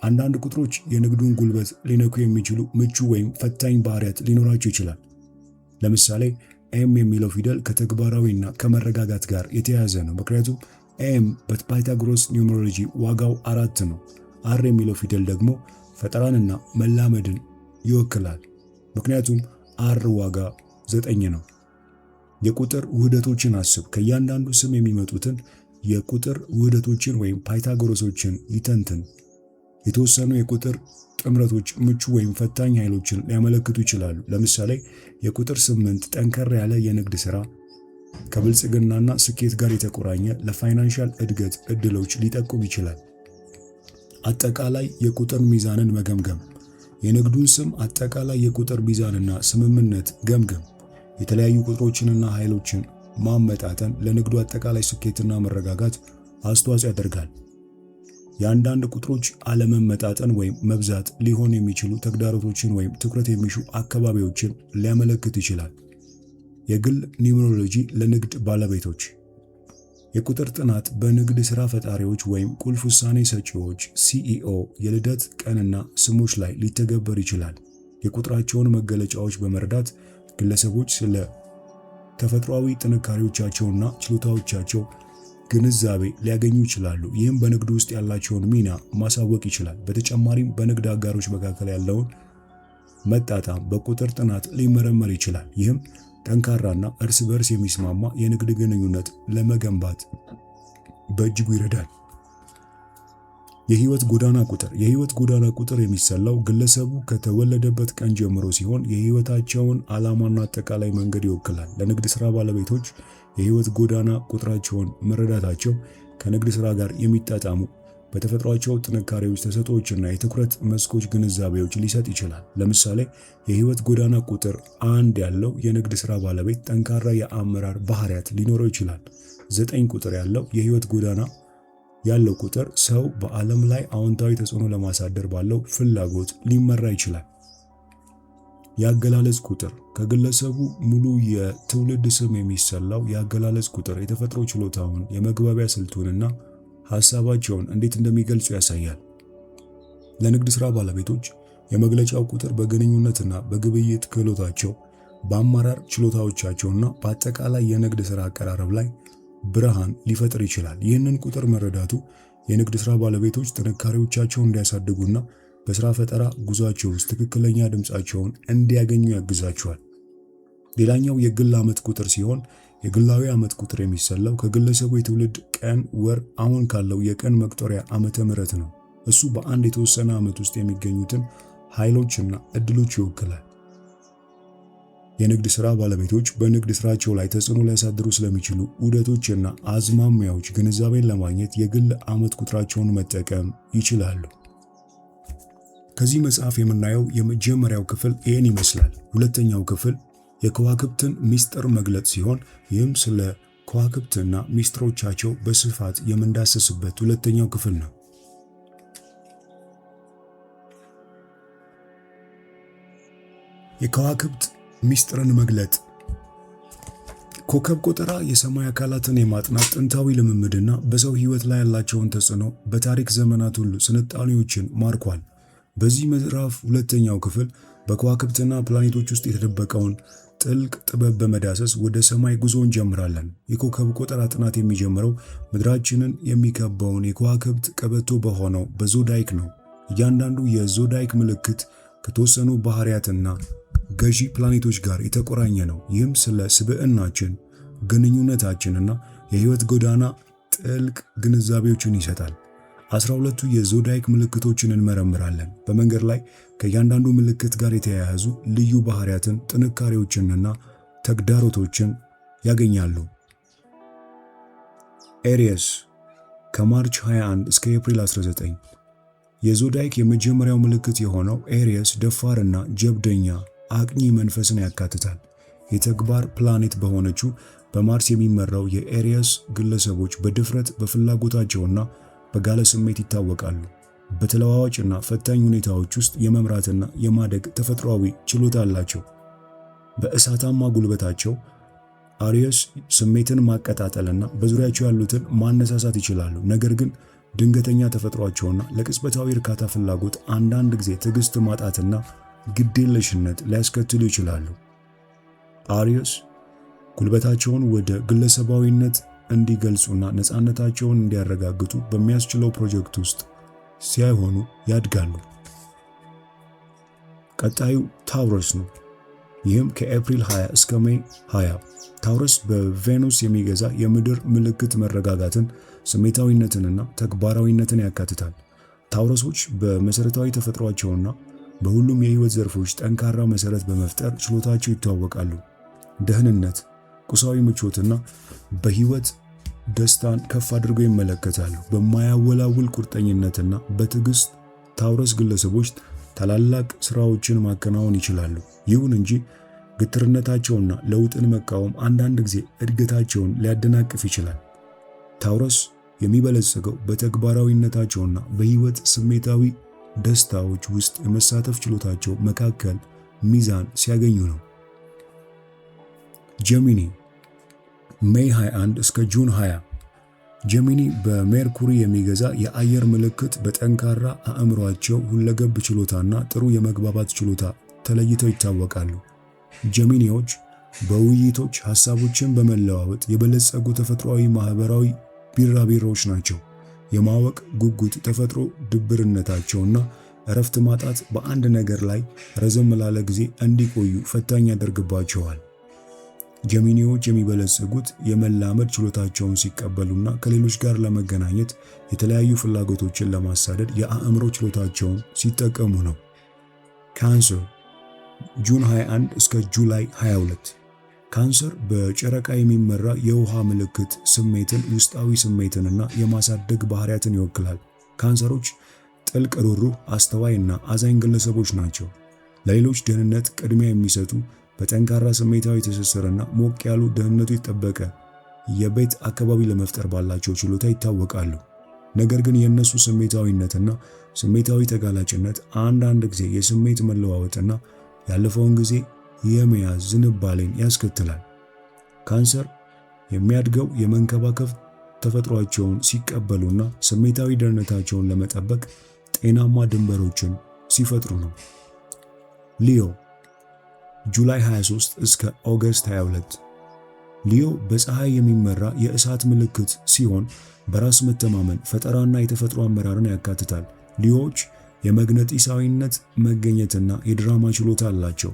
አንዳንድ ቁጥሮች የንግዱን ጉልበት ሊነኩ የሚችሉ ምቹ ወይም ፈታኝ ባህሪያት ሊኖራቸው ይችላል። ለምሳሌ ኤም የሚለው ፊደል ከተግባራዊና ከመረጋጋት ጋር የተያያዘ ነው። ምክንያቱም ኤም በፓይታጎረስ ኒውሜሮሎጂ ዋጋው 4 ነው። አር የሚለው ፊደል ደግሞ ፈጠራንና መላመድን ይወክላል። ምክንያቱም አር ዋጋ 9 ነው። የቁጥር ውህደቶችን አስብ። ከእያንዳንዱ ስም የሚመጡትን የቁጥር ውህደቶችን ወይም ፓይታጎረሶችን ይተንትን። የተወሰኑ የቁጥር ጥምረቶች ምቹ ወይም ፈታኝ ኃይሎችን ሊያመለክቱ ይችላሉ። ለምሳሌ የቁጥር 8 ጠንከር ያለ የንግድ ሥራ ከብልጽግናና ስኬት ጋር የተቆራኘ ለፋይናንሻል እድገት ዕድሎች ሊጠቁም ይችላል። አጠቃላይ የቁጥር ሚዛንን መገምገም የንግዱን ስም አጠቃላይ የቁጥር ሚዛንና ስምምነት ገምገም። የተለያዩ ቁጥሮችንና ኃይሎችን ማመጣጠን ለንግዱ አጠቃላይ ስኬትና መረጋጋት አስተዋጽኦ ያደርጋል። የአንዳንድ ቁጥሮች አለመመጣጠን ወይም መብዛት ሊሆን የሚችሉ ተግዳሮቶችን ወይም ትኩረት የሚሹ አካባቢዎችን ሊያመለክት ይችላል። የግል ኒውሜሮሎጂ ለንግድ ባለቤቶች የቁጥር ጥናት በንግድ ሥራ ፈጣሪዎች ወይም ቁልፍ ውሳኔ ሰጪዎች ሲኢኦ የልደት ቀንና ስሞች ላይ ሊተገበር ይችላል። የቁጥራቸውን መገለጫዎች በመረዳት ግለሰቦች ስለ ተፈጥሯዊ ጥንካሬዎቻቸውና ችሎታዎቻቸው ግንዛቤ ሊያገኙ ይችላሉ። ይህም በንግድ ውስጥ ያላቸውን ሚና ማሳወቅ ይችላል። በተጨማሪም በንግድ አጋሮች መካከል ያለውን መጣጣም በቁጥር ጥናት ሊመረመር ይችላል። ይህም ጠንካራና እርስ በርስ የሚስማማ የንግድ ግንኙነት ለመገንባት በእጅጉ ይረዳል። የህይወት ጎዳና ቁጥር የህይወት ጎዳና ቁጥር የሚሰላው ግለሰቡ ከተወለደበት ቀን ጀምሮ ሲሆን የህይወታቸውን ዓላማና አጠቃላይ መንገድ ይወክላል። ለንግድ ሥራ ባለቤቶች የህይወት ጎዳና ቁጥራቸውን መረዳታቸው ከንግድ ሥራ ጋር የሚጣጣሙ በተፈጥሯቸው ጥንካሬዎች፣ ተሰጥኦዎችና የትኩረት መስኮች ግንዛቤዎች ሊሰጥ ይችላል። ለምሳሌ የህይወት ጎዳና ቁጥር 1 ያለው የንግድ ሥራ ባለቤት ጠንካራ የአመራር ባህሪያት ሊኖረው ይችላል። 9 ቁጥር ያለው የህይወት ጎዳና ያለው ቁጥር ሰው በዓለም ላይ አዎንታዊ ተጽዕኖ ለማሳደር ባለው ፍላጎት ሊመራ ይችላል። የአገላለጽ ቁጥር ከግለሰቡ ሙሉ የትውልድ ስም የሚሰላው የአገላለጽ ቁጥር የተፈጥሮ ችሎታውን፣ የመግባቢያ ስልቱንና ሐሳባቸውን እንዴት እንደሚገልጹ ያሳያል። ለንግድ ሥራ ባለቤቶች የመግለጫው ቁጥር በግንኙነትና በግብይት ክህሎታቸው፣ በአመራር ችሎታዎቻቸውና በአጠቃላይ የንግድ ሥራ አቀራረብ ላይ ብርሃን ሊፈጥር ይችላል። ይህንን ቁጥር መረዳቱ የንግድ ሥራ ባለቤቶች ጥንካሬዎቻቸውን እንዲያሳድጉና በሥራ ፈጠራ ጉዟቸው ውስጥ ትክክለኛ ድምፃቸውን እንዲያገኙ ያግዛቸዋል። ሌላኛው የግል ዓመት ቁጥር ሲሆን የግላዊ ዓመት ቁጥር የሚሰላው ከግለሰቡ የትውልድ ቀን፣ ወር፣ አሁን ካለው የቀን መቁጠሪያ ዓመተ ምህረት ነው። እሱ በአንድ የተወሰነ ዓመት ውስጥ የሚገኙትን ኃይሎችና ዕድሎች ይወክላል። የንግድ ሥራ ባለቤቶች በንግድ ሥራቸው ላይ ተጽዕኖ ሊያሳድሩ ስለሚችሉ ዑደቶችና አዝማሚያዎች ግንዛቤን ለማግኘት የግል ዓመት ቁጥራቸውን መጠቀም ይችላሉ። ከዚህ መጽሐፍ የምናየው የመጀመሪያው ክፍል ይህን ይመስላል። ሁለተኛው ክፍል የከዋክብትን ሚስጥር መግለጽ ሲሆን ይህም ስለ ከዋክብትና ሚስጥሮቻቸው በስፋት የምንዳሰስበት ሁለተኛው ክፍል ነው። የከዋክብት ሚስጥርን መግለጥ ኮከብ ቆጠራ የሰማይ አካላትን የማጥናት ጥንታዊ ልምምድና በሰው ሕይወት ላይ ያላቸውን ተጽዕኖ በታሪክ ዘመናት ሁሉ ስልጣኔዎችን ማርኳል። በዚህ ምዕራፍ ሁለተኛው ክፍል በከዋክብትና ፕላኔቶች ውስጥ የተደበቀውን ጥልቅ ጥበብ በመዳሰስ ወደ ሰማይ ጉዞ እንጀምራለን። የኮከብ ቆጠራ ጥናት የሚጀምረው ምድራችንን የሚከበውን የከዋክብት ቀበቶ በሆነው በዞዳይክ ነው። እያንዳንዱ የዞዳይክ ምልክት ከተወሰኑ ባህሪያትና ገዢ ፕላኔቶች ጋር የተቆራኘ ነው። ይህም ስለ ስብዕናችን፣ ግንኙነታችንና የህይወት ጎዳና ጥልቅ ግንዛቤዎችን ይሰጣል። 12ቱ የዞዳይክ ምልክቶችን እንመረምራለን። በመንገድ ላይ ከእያንዳንዱ ምልክት ጋር የተያያዙ ልዩ ባህሪያትን፣ ጥንካሬዎችንና ተግዳሮቶችን ያገኛሉ። ኤሪየስ ከማርች 21 እስከ ኤፕሪል 19 የዞዳይክ የመጀመሪያው ምልክት የሆነው ኤሪየስ ደፋርና ጀብደኛ አቅኚ መንፈስን ያካትታል። የተግባር ፕላኔት በሆነችው በማርስ የሚመራው የኤሪየስ ግለሰቦች በድፍረት በፍላጎታቸውና በጋለ ስሜት ይታወቃሉ። በተለዋዋጭና ፈታኝ ሁኔታዎች ውስጥ የመምራትና የማደግ ተፈጥሯዊ ችሎታ አላቸው። በእሳታማ ጉልበታቸው አሪየስ ስሜትን ማቀጣጠልና በዙሪያቸው ያሉትን ማነሳሳት ይችላሉ። ነገር ግን ድንገተኛ ተፈጥሯቸውና ለቅጽበታዊ እርካታ ፍላጎት አንዳንድ ጊዜ ትዕግስት ማጣትና ግዴለሽነት ሊያስከትሉ ይችላሉ። አሪየስ ጉልበታቸውን ወደ ግለሰባዊነት እንዲገልጹና ነፃነታቸውን እንዲያረጋግጡ በሚያስችለው ፕሮጀክት ውስጥ ሲሆኑ ያድጋሉ። ቀጣዩ ታውረስ ነው። ይህም ከኤፕሪል 20 እስከ ሜይ 20። ታውረስ በቬኑስ የሚገዛ የምድር ምልክት መረጋጋትን፣ ስሜታዊነትንና ተግባራዊነትን ያካትታል። ታውረሶች በመሰረታዊ ተፈጥሯቸውና በሁሉም የህይወት ዘርፎች ጠንካራ መሰረት በመፍጠር ችሎታቸው ይታወቃሉ። ደህንነት፣ ቁሳዊ ምቾትና በህይወት ደስታን ከፍ አድርገው ይመለከታሉ። በማያወላውል ቁርጠኝነትና በትዕግስት ታውረስ ግለሰቦች ታላላቅ ስራዎችን ማከናወን ይችላሉ። ይሁን እንጂ ግትርነታቸውና ለውጥን መቃወም አንዳንድ ጊዜ እድገታቸውን ሊያደናቅፍ ይችላል። ታውረስ የሚበለጽገው በተግባራዊነታቸውና በህይወት ስሜታዊ ደስታዎች ውስጥ የመሳተፍ ችሎታቸው መካከል ሚዛን ሲያገኙ ነው። ጀሚኒ ሜይ 21 እስከ ጁን 20። ጀሚኒ በሜርኩሪ የሚገዛ የአየር ምልክት በጠንካራ አእምሯቸው፣ ሁለገብ ችሎታና ጥሩ የመግባባት ችሎታ ተለይተው ይታወቃሉ። ጀሚኒዎች በውይይቶች ሐሳቦችን በመለዋወጥ የበለጸጉ ተፈጥሯዊ ማህበራዊ ቢራቢሮዎች ናቸው። የማወቅ ጉጉት፣ ተፈጥሮ ድብርነታቸውና እረፍት ማጣት በአንድ ነገር ላይ ረዘም ላለ ጊዜ እንዲቆዩ ፈታኝ ያደርግባቸዋል። ጀሚኒዎች የሚበለጽጉት የመላመድ ችሎታቸውን ሲቀበሉና ከሌሎች ጋር ለመገናኘት የተለያዩ ፍላጎቶችን ለማሳደድ የአእምሮ ችሎታቸውን ሲጠቀሙ ነው። ካንሰር ጁን 21 እስከ ጁላይ 22። ካንሰር በጨረቃ የሚመራ የውሃ ምልክት ስሜትን፣ ውስጣዊ ስሜትንና የማሳደግ ባህሪያትን ይወክላል። ካንሰሮች ጥልቅ ሩህሩህ፣ አስተዋይና አዛኝ ግለሰቦች ናቸው። ለሌሎች ደህንነት ቅድሚያ የሚሰጡ፣ በጠንካራ ስሜታዊ ትስስርና ሞቅ ያሉ ደህንነቱ የተጠበቀ የቤት አካባቢ ለመፍጠር ባላቸው ችሎታ ይታወቃሉ። ነገር ግን የእነሱ ስሜታዊነትና ስሜታዊ ተጋላጭነት አንዳንድ ጊዜ የስሜት መለዋወጥና ያለፈውን ጊዜ የመያዝ ዝንባሌን ያስከትላል። ካንሰር የሚያድገው የመንከባከብ ተፈጥሯቸውን ሲቀበሉና ስሜታዊ ደህንነታቸውን ለመጠበቅ ጤናማ ድንበሮችን ሲፈጥሩ ነው። ሊዮ ጁላይ 23 እስከ ኦገስት 22። ሊዮ በፀሐይ የሚመራ የእሳት ምልክት ሲሆን በራስ መተማመን፣ ፈጠራና የተፈጥሮ አመራርን ያካትታል። ሊዮዎች የመግነጢሳዊነት መገኘትና የድራማ ችሎታ አላቸው።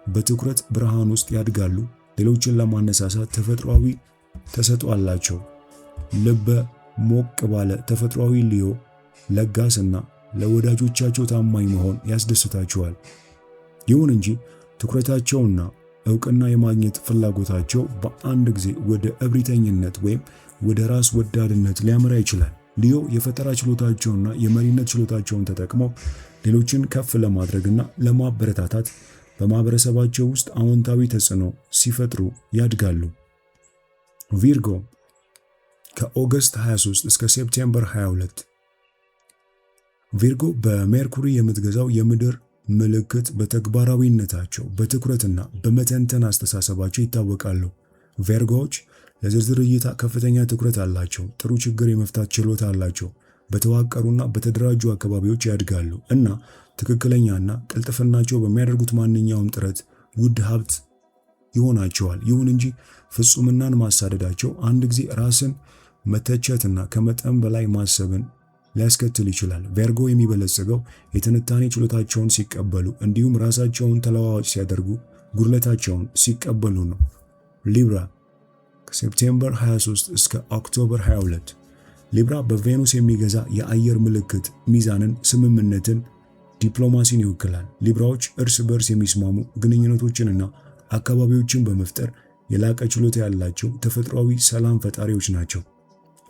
በትኩረት ብርሃን ውስጥ ያድጋሉ። ሌሎችን ለማነሳሳት ተፈጥሯዊ ተሰጥኦ አላቸው። ልበ ሞቅ ባለ ተፈጥሯዊ ሊዮ ለጋስና ለወዳጆቻቸው ታማኝ መሆን ያስደስታቸዋል። ይሁን እንጂ ትኩረታቸውና ዕውቅና የማግኘት ፍላጎታቸው በአንድ ጊዜ ወደ እብሪተኝነት ወይም ወደ ራስ ወዳድነት ሊያመራ ይችላል። ሊዮ የፈጠራ ችሎታቸውና የመሪነት ችሎታቸውን ተጠቅመው ሌሎችን ከፍ ለማድረግና ለማበረታታት በማህበረሰባቸው ውስጥ አዎንታዊ ተጽዕኖ ሲፈጥሩ ያድጋሉ። ቪርጎ ከኦገስት 23 እስከ ሴፕቴምበር 22። ቪርጎ በሜርኩሪ የምትገዛው የምድር ምልክት በተግባራዊነታቸው፣ በትኩረትና በመተንተን አስተሳሰባቸው ይታወቃሉ። ቪርጎዎች ለዝርዝር እይታ ከፍተኛ ትኩረት አላቸው። ጥሩ ችግር የመፍታት ችሎታ አላቸው። በተዋቀሩና በተደራጁ አካባቢዎች ያድጋሉ እና ትክክለኛና ቅልጥፍናቸው በሚያደርጉት ማንኛውም ጥረት ውድ ሀብት ይሆናቸዋል። ይሁን እንጂ ፍጹምናን ማሳደዳቸው አንድ ጊዜ ራስን መተቸትና ከመጠን በላይ ማሰብን ሊያስከትል ይችላል። ቪርጎ የሚበለጽገው የትንታኔ ችሎታቸውን ሲቀበሉ እንዲሁም ራሳቸውን ተለዋዋጭ ሲያደርጉ ጉድለታቸውን ሲቀበሉ ነው። ሊብራ ከሴፕቴምበር 23 እስከ ኦክቶበር 22። ሊብራ በቬኑስ የሚገዛ የአየር ምልክት ሚዛንን፣ ስምምነትን፣ ዲፕሎማሲን ይወክላል። ሊብራዎች እርስ በርስ የሚስማሙ ግንኙነቶችንና አካባቢዎችን በመፍጠር የላቀ ችሎታ ያላቸው ተፈጥሯዊ ሰላም ፈጣሪዎች ናቸው።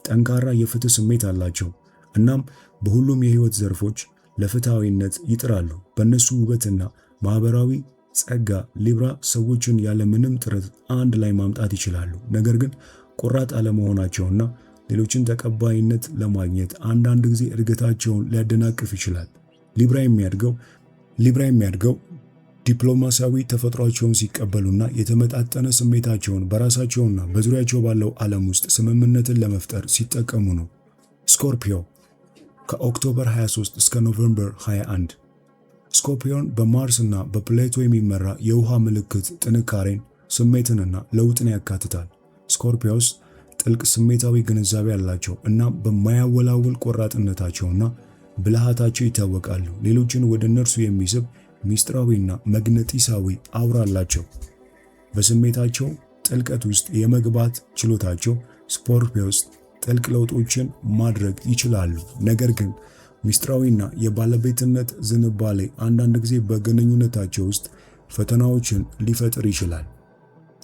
ጠንካራ የፍትህ ስሜት አላቸው እናም በሁሉም የህይወት ዘርፎች ለፍትሃዊነት ይጥራሉ። በእነሱ ውበትና ማህበራዊ ጸጋ ሊብራ ሰዎችን ያለ ምንም ጥረት አንድ ላይ ማምጣት ይችላሉ። ነገር ግን ቆራጥ አለመሆናቸውና ሌሎችን ተቀባይነት ለማግኘት አንዳንድ ጊዜ እድገታቸውን ሊያደናቅፍ ይችላል። ሊብራ የሚያድገው ዲፕሎማሲያዊ ተፈጥሯቸውን ሲቀበሉና የተመጣጠነ ስሜታቸውን በራሳቸውና በዙሪያቸው ባለው ዓለም ውስጥ ስምምነትን ለመፍጠር ሲጠቀሙ ነው። ስኮርፒዮ ከኦክቶበር 23 እስከ ኖቬምበር 21። ስኮርፒዮን በማርስ እና በፕሌቶ የሚመራ የውሃ ምልክት ጥንካሬን፣ ስሜትንና ለውጥን ያካትታል። ስኮርፒዮስ ጥልቅ ስሜታዊ ግንዛቤ ያላቸው እና በማያወላውል ቆራጥነታቸውና ብልሃታቸው ይታወቃሉ። ሌሎችን ወደ እነርሱ የሚስብ ሚስጥራዊና መግነጢሳዊ አውራ አላቸው። በስሜታቸው ጥልቀት ውስጥ የመግባት ችሎታቸው ስኮርፒዮስ ጥልቅ ለውጦችን ማድረግ ይችላሉ። ነገር ግን ሚስጥራዊና የባለቤትነት ዝንባሌ አንዳንድ ጊዜ በግንኙነታቸው ውስጥ ፈተናዎችን ሊፈጥር ይችላል።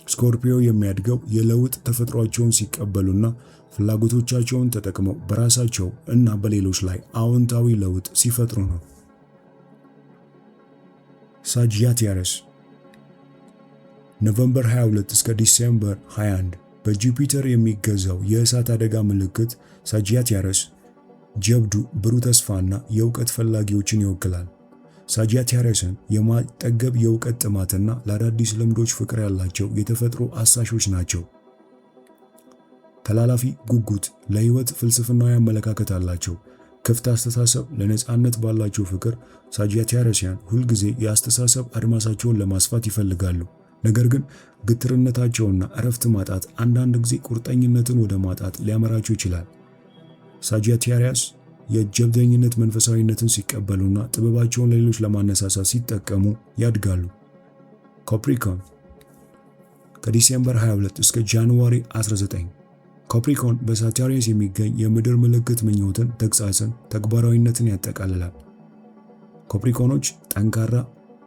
ስኮርፒዮ የሚያድገው የለውጥ ተፈጥሯቸውን ሲቀበሉና ፍላጎቶቻቸውን ተጠቅመው በራሳቸው እና በሌሎች ላይ አዎንታዊ ለውጥ ሲፈጥሩ ነው። ሳጂታሪየስ ኖቬምበር 22 እስከ ዲሴምበር 21። በጁፒተር የሚገዛው የእሳት አደጋ ምልክት ሳጂታሪየስ ጀብዱ፣ ብሩህ ተስፋና የእውቀት ፈላጊዎችን ይወክላል። ሳጂታሪየስን የማይጠገብ የእውቀት ጥማትና ለአዳዲስ ልምዶች ፍቅር ያላቸው የተፈጥሮ አሳሾች ናቸው። ተላላፊ ጉጉት፣ ለህይወት ፍልስፍናዊ አመለካከት አላቸው። ክፍት አስተሳሰብ፣ ለነጻነት ባላቸው ፍቅር ሳጂታሪየስያን ሁልጊዜ የአስተሳሰብ አድማሳቸውን ለማስፋት ይፈልጋሉ። ነገር ግን ግትርነታቸውና እረፍት ማጣት አንዳንድ ጊዜ ቁርጠኝነትን ወደ ማጣት ሊያመራቸው ይችላል። ሳጂታሪየስ የጀብደኝነት መንፈሳዊነትን ሲቀበሉና ጥበባቸውን ለሌሎች ለማነሳሳት ሲጠቀሙ ያድጋሉ። ካፕሪኮን ከዲሴምበር 22 እስከ ጃንዋሪ 19። ካፕሪኮን በሳጂታሪየስ የሚገኝ የምድር ምልክት ምኞትን፣ ተግሳጽን፣ ተግባራዊነትን ያጠቃልላል። ካፕሪኮኖች ጠንካራ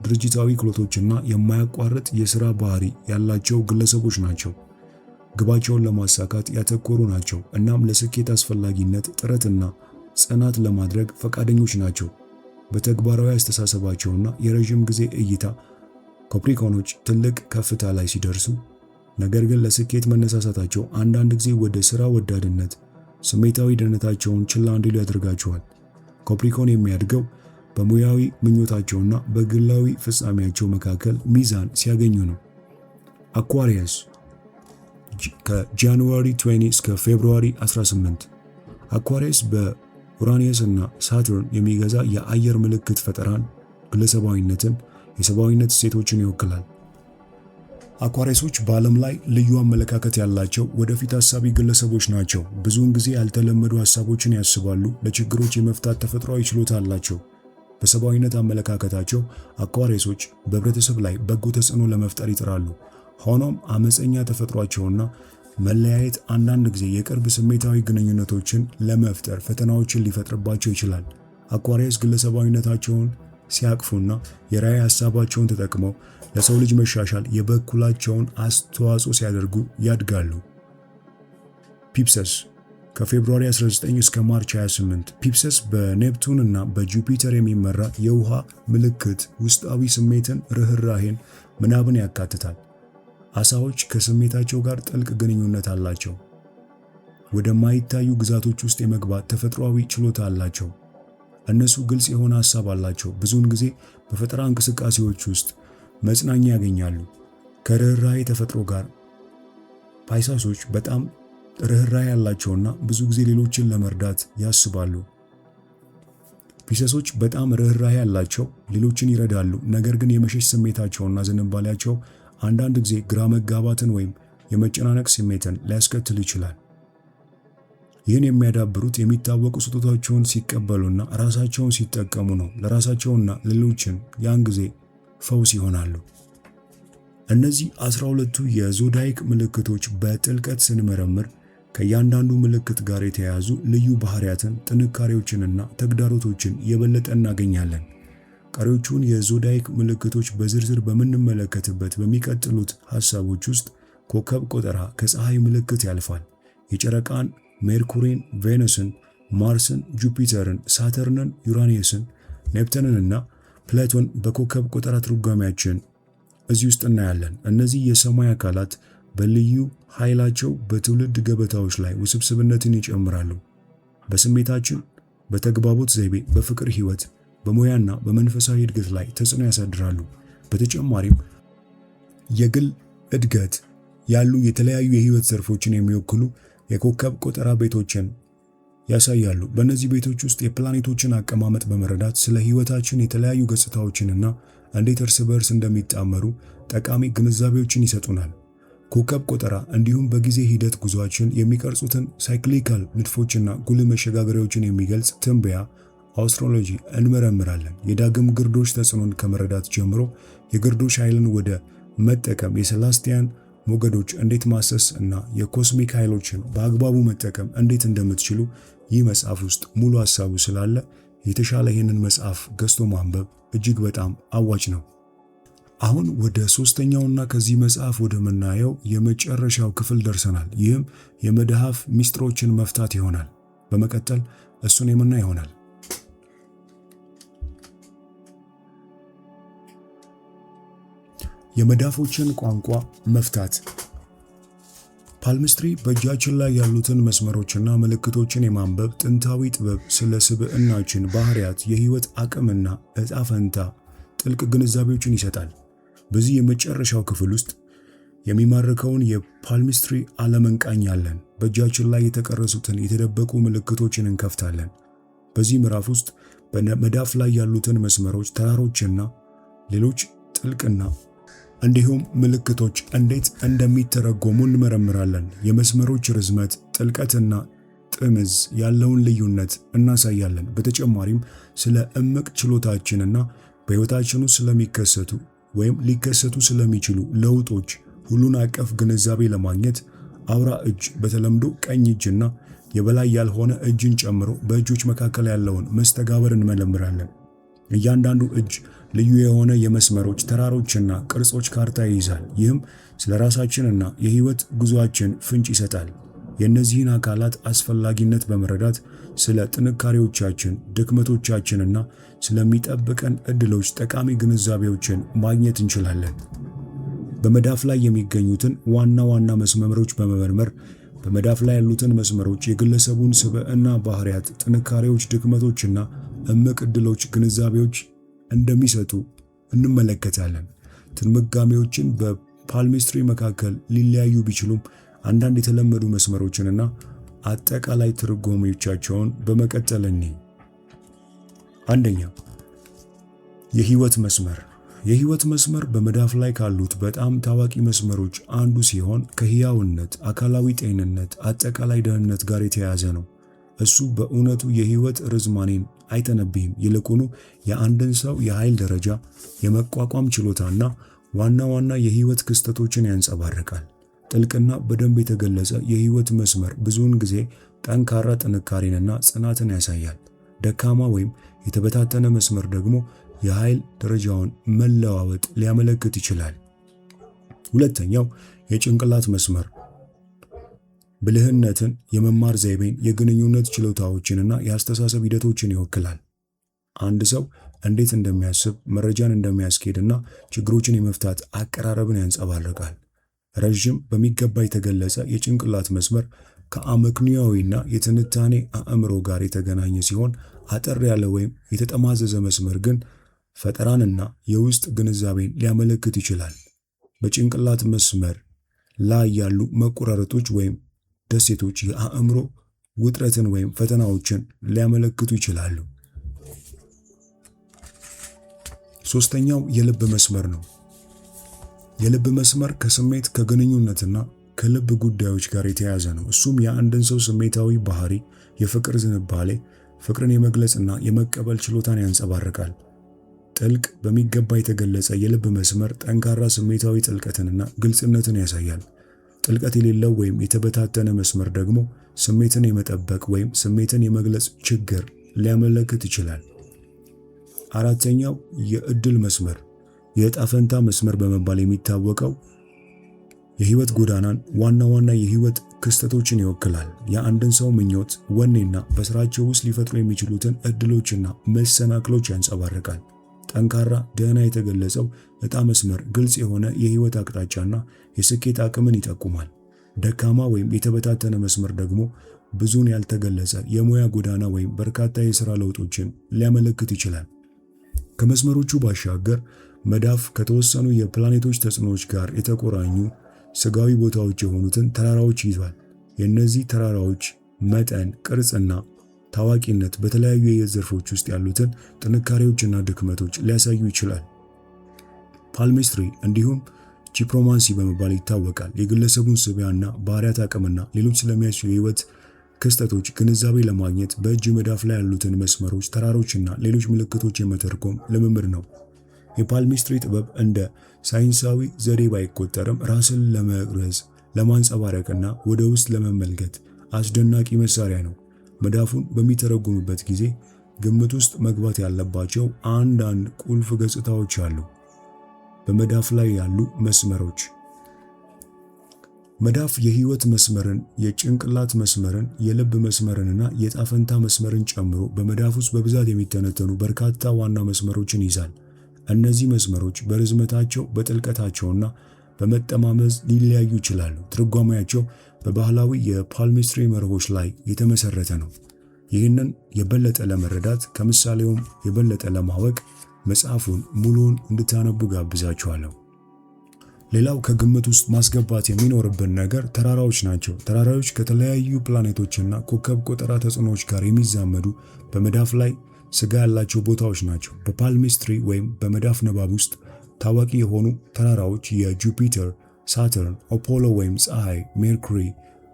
ድርጅታዊ ክህሎቶችና የማያቋርጥ የሥራ ባህሪ ያላቸው ግለሰቦች ናቸው። ግባቸውን ለማሳካት ያተኮሩ ናቸው እናም ለስኬት አስፈላጊነት ጥረትና ጽናት ለማድረግ ፈቃደኞች ናቸው። በተግባራዊ አስተሳሰባቸውና የረዥም ጊዜ እይታ ካፕሪኮኖች ትልቅ ከፍታ ላይ ሲደርሱ፣ ነገር ግን ለስኬት መነሳሳታቸው አንዳንድ ጊዜ ወደ ሥራ ወዳድነት፣ ስሜታዊ ደህንነታቸውን ችላ እንዲሉ ያደርጋቸዋል። ካፕሪኮን የሚያድገው በሙያዊ ምኞታቸውና በግላዊ ፍጻሜያቸው መካከል ሚዛን ሲያገኙ ነው። አኳሪየስ ከጃንዋሪ 20 እስከ ፌብሩዋሪ 18። አኳሪየስ በኡራኒየስ እና ሳተርን የሚገዛ የአየር ምልክት ፈጠራን፣ ግለሰባዊነትን፣ የሰብአዊነት እሴቶችን ይወክላል። አኳሪየሶች በዓለም ላይ ልዩ አመለካከት ያላቸው ወደፊት ሐሳቢ ግለሰቦች ናቸው። ብዙውን ጊዜ ያልተለመዱ ሐሳቦችን ያስባሉ። ለችግሮች የመፍታት ተፈጥሯዊ ችሎታ አላቸው። በሰብአዊነት አመለካከታቸው አኳሪየሶች በህብረተሰብ ላይ በጎ ተጽዕኖ ለመፍጠር ይጥራሉ። ሆኖም አመፀኛ ተፈጥሯቸውና መለያየት አንዳንድ ጊዜ የቅርብ ስሜታዊ ግንኙነቶችን ለመፍጠር ፈተናዎችን ሊፈጥርባቸው ይችላል። አኳሪየስ ግለሰባዊነታቸውን ሲያቅፉና የራዕይ ሐሳባቸውን ተጠቅመው ለሰው ልጅ መሻሻል የበኩላቸውን አስተዋጽኦ ሲያደርጉ ያድጋሉ። ፒፕሰስ ከፌብሩዋሪ 19 እስከ ማርች 28። ፒፕሰስ በኔፕቱን እና በጁፒተር የሚመራ የውሃ ምልክት ውስጣዊ ስሜትን፣ ርህራሄን፣ ምናብን ያካትታል። አሳዎች ከስሜታቸው ጋር ጥልቅ ግንኙነት አላቸው። ወደማይታዩ ግዛቶች ውስጥ የመግባት ተፈጥሯዊ ችሎታ አላቸው። እነሱ ግልጽ የሆነ ሐሳብ አላቸው። ብዙውን ጊዜ በፈጠራ እንቅስቃሴዎች ውስጥ መጽናኛ ያገኛሉ። ከርህራሄ ተፈጥሮ ጋር ፓይሳሶች በጣም ርህራሄ ያላቸውና ብዙ ጊዜ ሌሎችን ለመርዳት ያስባሉ። ፒሰሶች በጣም ርህራሄ ያላቸው፣ ሌሎችን ይረዳሉ። ነገር ግን የመሸሽ ስሜታቸውና ዝንባሌያቸው አንዳንድ ጊዜ ግራ መጋባትን ወይም የመጨናነቅ ስሜትን ሊያስከትል ይችላል። ይህን የሚያዳብሩት የሚታወቁ ስጦታቸውን ሲቀበሉና ራሳቸውን ሲጠቀሙ ነው። ለራሳቸውና ሌሎችን ያን ጊዜ ፈውስ ይሆናሉ። እነዚህ 12ቱ የዞዳይክ ምልክቶች በጥልቀት ስንመረምር ከእያንዳንዱ ምልክት ጋር የተያያዙ ልዩ ባህሪያትን፣ ጥንካሬዎችንና ተግዳሮቶችን የበለጠ እናገኛለን። ቀሪዎቹን የዞዳይክ ምልክቶች በዝርዝር በምንመለከትበት በሚቀጥሉት ሐሳቦች ውስጥ ኮከብ ቆጠራ ከፀሐይ ምልክት ያልፋል። የጨረቃን፣ ሜርኩሪን፣ ቬኑስን፣ ማርስን፣ ጁፒተርን፣ ሳተርንን፣ ዩራኒየስን፣ ኔፕተንንና ፕላቶን በኮከብ ቆጠራ ትርጓሜያችን እዚህ ውስጥ እናያለን። እነዚህ የሰማይ አካላት በልዩ ኃይላቸው በትውልድ ገበታዎች ላይ ውስብስብነትን ይጨምራሉ። በስሜታችን፣ በተግባቦት ዘይቤ፣ በፍቅር ህይወት፣ በሙያና በመንፈሳዊ እድገት ላይ ተጽዕኖ ያሳድራሉ። በተጨማሪም የግል እድገት ያሉ የተለያዩ የህይወት ዘርፎችን የሚወክሉ የኮከብ ቆጠራ ቤቶችን ያሳያሉ። በእነዚህ ቤቶች ውስጥ የፕላኔቶችን አቀማመጥ በመረዳት ስለ ህይወታችን የተለያዩ ገጽታዎችንና እንዴት እርስ በርስ እንደሚጣመሩ ጠቃሚ ግንዛቤዎችን ይሰጡናል። ኮከብ ቆጠራ እንዲሁም በጊዜ ሂደት ጉዟችን የሚቀርጹትን ሳይክሊካል ንድፎችና ጉልህ መሸጋገሪያዎችን የሚገልጽ ትንበያ አስትሮሎጂ እንመረምራለን። የዳግም ግርዶሽ ተጽዕኖን ከመረዳት ጀምሮ የግርዶሽ ኃይልን ወደ መጠቀም የሴላስቲያን ሞገዶች እንዴት ማሰስ እና የኮስሚክ ኃይሎችን በአግባቡ መጠቀም እንዴት እንደምትችሉ ይህ መጽሐፍ ውስጥ ሙሉ ሐሳቡ ስላለ የተሻለ ይህንን መጽሐፍ ገዝቶ ማንበብ እጅግ በጣም አዋጭ ነው። አሁን ወደ ሶስተኛውና ከዚህ መጽሐፍ ወደ መናየው የመጨረሻው ክፍል ደርሰናል። ይህም የመድኃፍ ሚስጥሮችን መፍታት ይሆናል። በመቀጠል እሱን የምናይ ይሆናል። የመዳፎችን ቋንቋ መፍታት። ፓልምስትሪ በእጃችን ላይ ያሉትን መስመሮችና ምልክቶችን የማንበብ ጥንታዊ ጥበብ ስለ ስብዕናችን ባህሪያት፣ የህይወት አቅምና ዕጣ ፈንታ ጥልቅ ግንዛቤዎችን ይሰጣል። በዚህ የመጨረሻው ክፍል ውስጥ የሚማርከውን የፓልምስትሪ ዓለም እንቃኛለን። በእጃችን ላይ የተቀረጹትን የተደበቁ ምልክቶችን እንከፍታለን። በዚህ ምዕራፍ ውስጥ በመዳፍ ላይ ያሉትን መስመሮች፣ ተራሮችና ሌሎች ጥልቅና እንዲሁም ምልክቶች እንዴት እንደሚተረጎሙ እንመረምራለን። የመስመሮች ርዝመት፣ ጥልቀትና ጥምዝ ያለውን ልዩነት እናሳያለን። በተጨማሪም ስለ እምቅ ችሎታችንና በሕይወታችን ውስጥ ስለሚከሰቱ ወይም ሊከሰቱ ስለሚችሉ ለውጦች ሁሉን አቀፍ ግንዛቤ ለማግኘት አውራ እጅ፣ በተለምዶ ቀኝ እጅና የበላይ ያልሆነ እጅን ጨምሮ በእጆች መካከል ያለውን መስተጋብር እንመረምራለን። እያንዳንዱ እጅ ልዩ የሆነ የመስመሮች፣ ተራሮችና ቅርጾች ካርታ ይይዛል። ይህም ስለ ራሳችንና የህይወት ጉዞአችን ፍንጭ ይሰጣል። የእነዚህን አካላት አስፈላጊነት በመረዳት ስለ ጥንካሬዎቻችን፣ ድክመቶቻችንና ስለሚጠብቀን ዕድሎች ጠቃሚ ግንዛቤዎችን ማግኘት እንችላለን። በመዳፍ ላይ የሚገኙትን ዋና ዋና መስመሮች በመመርመር በመዳፍ ላይ ያሉትን መስመሮች የግለሰቡን ስብዕና ባህሪያት፣ ጥንካሬዎች፣ ድክመቶችና እምቅ ዕድሎች ግንዛቤዎች እንደሚሰጡ እንመለከታለን። ትርጓሜዎችን በፓልምስትሪ መካከል ሊለያዩ ቢችሉም አንዳንድ የተለመዱ መስመሮችንና አጠቃላይ ትርጓሜዎቻቸውን በመቀጠል እንይ። አንደኛ፣ የህይወት መስመር። የህይወት መስመር በመዳፍ ላይ ካሉት በጣም ታዋቂ መስመሮች አንዱ ሲሆን ከህያውነት፣ አካላዊ ጤንነት፣ አጠቃላይ ደህንነት ጋር የተያያዘ ነው። እሱ በእውነቱ የህይወት ርዝማኔን አይተነብይም። ይልቁኑ የአንድን ሰው የኃይል ደረጃ፣ የመቋቋም ችሎታና ዋና ዋና የህይወት ክስተቶችን ያንጸባርቃል። ጥልቅና በደንብ የተገለጸ የህይወት መስመር ብዙውን ጊዜ ጠንካራ ጥንካሬንና ጽናትን ያሳያል። ደካማ ወይም የተበታተነ መስመር ደግሞ የኃይል ደረጃውን መለዋወጥ ሊያመለክት ይችላል። ሁለተኛው የጭንቅላት መስመር ብልህነትን፣ የመማር ዘይቤን፣ የግንኙነት ችሎታዎችንና የአስተሳሰብ ሂደቶችን ይወክላል። አንድ ሰው እንዴት እንደሚያስብ፣ መረጃን እንደሚያስኬድና ችግሮችን የመፍታት አቀራረብን ያንጸባርቃል። ረዥም፣ በሚገባ የተገለጸ የጭንቅላት መስመር ከአመክንዮአዊና የትንታኔ አእምሮ ጋር የተገናኘ ሲሆን፣ አጠር ያለ ወይም የተጠማዘዘ መስመር ግን ፈጠራንና የውስጥ ግንዛቤን ሊያመለክት ይችላል። በጭንቅላት መስመር ላይ ያሉ መቆራረጦች ወይም ደሴቶች የአእምሮ ውጥረትን ወይም ፈተናዎችን ሊያመለክቱ ይችላሉ። ሶስተኛው የልብ መስመር ነው። የልብ መስመር ከስሜት፣ ከግንኙነትና ከልብ ጉዳዮች ጋር የተያያዘ ነው። እሱም የአንድን ሰው ስሜታዊ ባህሪ፣ የፍቅር ዝንባሌ፣ ፍቅርን የመግለጽና የመቀበል ችሎታን ያንጸባርቃል። ጥልቅ፣ በሚገባ የተገለጸ የልብ መስመር ጠንካራ ስሜታዊ ጥልቀትንና ግልጽነትን ያሳያል። ጥልቀት የሌለው ወይም የተበታተነ መስመር ደግሞ ስሜትን የመጠበቅ ወይም ስሜትን የመግለጽ ችግር ሊያመለክት ይችላል። አራተኛው የዕድል መስመር የዕጣ ፈንታ መስመር በመባል የሚታወቀው የህይወት ጎዳናን፣ ዋና ዋና የህይወት ክስተቶችን ይወክላል። የአንድን ሰው ምኞት፣ ወኔና በስራቸው ውስጥ ሊፈጥሩ የሚችሉትን እድሎችና መሰናክሎች ያንጸባርቃል። ጠንካራ፣ ደህና የተገለጸው ዕጣ መስመር ግልጽ የሆነ የህይወት አቅጣጫና የስኬት አቅምን ይጠቁማል። ደካማ ወይም የተበታተነ መስመር ደግሞ ብዙን ያልተገለጸ የሙያ ጎዳና ወይም በርካታ የሥራ ለውጦችን ሊያመለክት ይችላል። ከመስመሮቹ ባሻገር መዳፍ ከተወሰኑ የፕላኔቶች ተጽዕኖዎች ጋር የተቆራኙ ስጋዊ ቦታዎች የሆኑትን ተራራዎች ይዟል። የእነዚህ ተራራዎች መጠን፣ ቅርጽና ታዋቂነት በተለያዩ የህይወት ዘርፎች ውስጥ ያሉትን ጥንካሬዎችና ድክመቶች ሊያሳዩ ይችላል። ፓልሜስትሪ እንዲሁም ቺፕሮማንሲ በመባል ይታወቃል። የግለሰቡን ስብዕና፣ ባህሪያት፣ አቅምና ሌሎች ስለሚያስችሉ የህይወት ክስተቶች ግንዛቤ ለማግኘት በእጅ መዳፍ ላይ ያሉትን መስመሮች፣ ተራሮችና ሌሎች ምልክቶች የመተርጎም ልምምድ ነው። የፓልሜስትሪ ጥበብ እንደ ሳይንሳዊ ዘዴ ባይቆጠርም ራስን ለመቅረጽ፣ ለማንጸባረቅና ወደ ውስጥ ለመመልከት አስደናቂ መሳሪያ ነው። መዳፉን በሚተረጉምበት ጊዜ ግምት ውስጥ መግባት ያለባቸው አንዳንድ ቁልፍ ገጽታዎች አሉ። በመዳፍ ላይ ያሉ መስመሮች። መዳፍ የህይወት መስመርን፣ የጭንቅላት መስመርን፣ የልብ መስመርንና የጣፈንታ መስመርን ጨምሮ በመዳፍ ውስጥ በብዛት የሚተነተኑ በርካታ ዋና መስመሮችን ይዛል። እነዚህ መስመሮች በርዝመታቸው፣ በጥልቀታቸውና በመጠማመዝ ሊለያዩ ይችላሉ። ትርጓሜያቸው በባህላዊ የፓልሜስትሪ መርሆች ላይ የተመሰረተ ነው። ይህንን የበለጠ ለመረዳት ከምሳሌውም የበለጠ ለማወቅ መጽሐፉን ሙሉውን እንድታነቡ ጋብዛችኋለሁ። ሌላው ከግምት ውስጥ ማስገባት የሚኖርብን ነገር ተራራዎች ናቸው። ተራራዎች ከተለያዩ ፕላኔቶችና ኮከብ ቆጠራ ተጽዕኖዎች ጋር የሚዛመዱ በመዳፍ ላይ ስጋ ያላቸው ቦታዎች ናቸው። በፓልሜስትሪ ወይም በመዳፍ ንባብ ውስጥ ታዋቂ የሆኑ ተራራዎች የጁፒተር፣ ሳተርን፣ አፖሎ ወይም ፀሐይ፣ ሜርኩሪ፣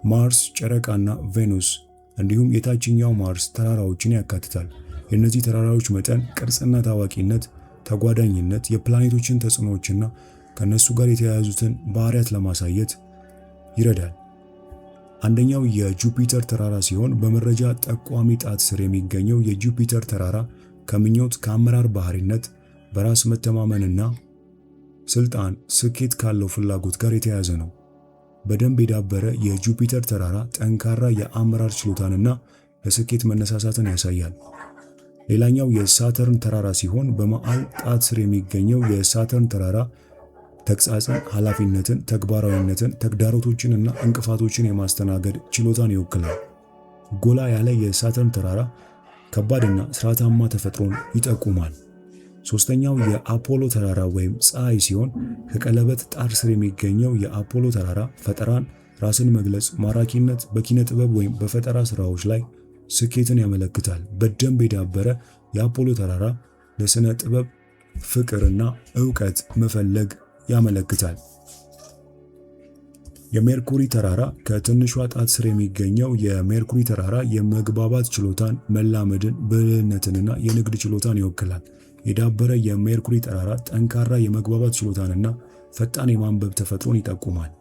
ማርስ፣ ጨረቃና ቬኑስ እንዲሁም የታችኛው ማርስ ተራራዎችን ያካትታል። የእነዚህ ተራራዎች መጠን፣ ቅርጽና ታዋቂነት ተጓዳኝነት የፕላኔቶችን ተጽዕኖዎችና ከነሱ ጋር የተያያዙትን ባህሪያት ለማሳየት ይረዳል። አንደኛው የጁፒተር ተራራ ሲሆን በመረጃ ጠቋሚ ጣት ስር የሚገኘው የጁፒተር ተራራ ከምኞት፣ ከአመራር ባህሪነት፣ በራስ መተማመንና ስልጣን፣ ስኬት ካለው ፍላጎት ጋር የተያያዘ ነው። በደንብ የዳበረ የጁፒተር ተራራ ጠንካራ የአመራር ችሎታንና ለስኬት መነሳሳትን ያሳያል። ሌላኛው የሳተርን ተራራ ሲሆን በመሃል ጣት ስር የሚገኘው የሳተርን ተራራ ተግሳጽን፣ ኃላፊነትን፣ ተግባራዊነትን፣ ተግዳሮቶችንና እንቅፋቶችን የማስተናገድ ችሎታን ይወክላል። ጎላ ያለ የሳተርን ተራራ ከባድና ስርዓታማ ተፈጥሮን ይጠቁማል። ሶስተኛው የአፖሎ ተራራ ወይም ፀሐይ ሲሆን ከቀለበት ጣር ስር የሚገኘው የአፖሎ ተራራ ፈጠራን፣ ራስን መግለጽ፣ ማራኪነት፣ በኪነ ጥበብ ወይም በፈጠራ ስራዎች ላይ ስኬትን ያመለክታል። በደንብ የዳበረ የአፖሎ ተራራ ለስነ ጥበብ ፍቅርና ዕውቀት መፈለግ ያመለክታል። የሜርኩሪ ተራራ ከትንሿ ጣት ስር የሚገኘው የሜርኩሪ ተራራ የመግባባት ችሎታን፣ መላመድን፣ ብልህነትንና የንግድ ችሎታን ይወክላል። የዳበረ የሜርኩሪ ተራራ ጠንካራ የመግባባት ችሎታንና ፈጣን የማንበብ ተፈጥሮን ይጠቁማል።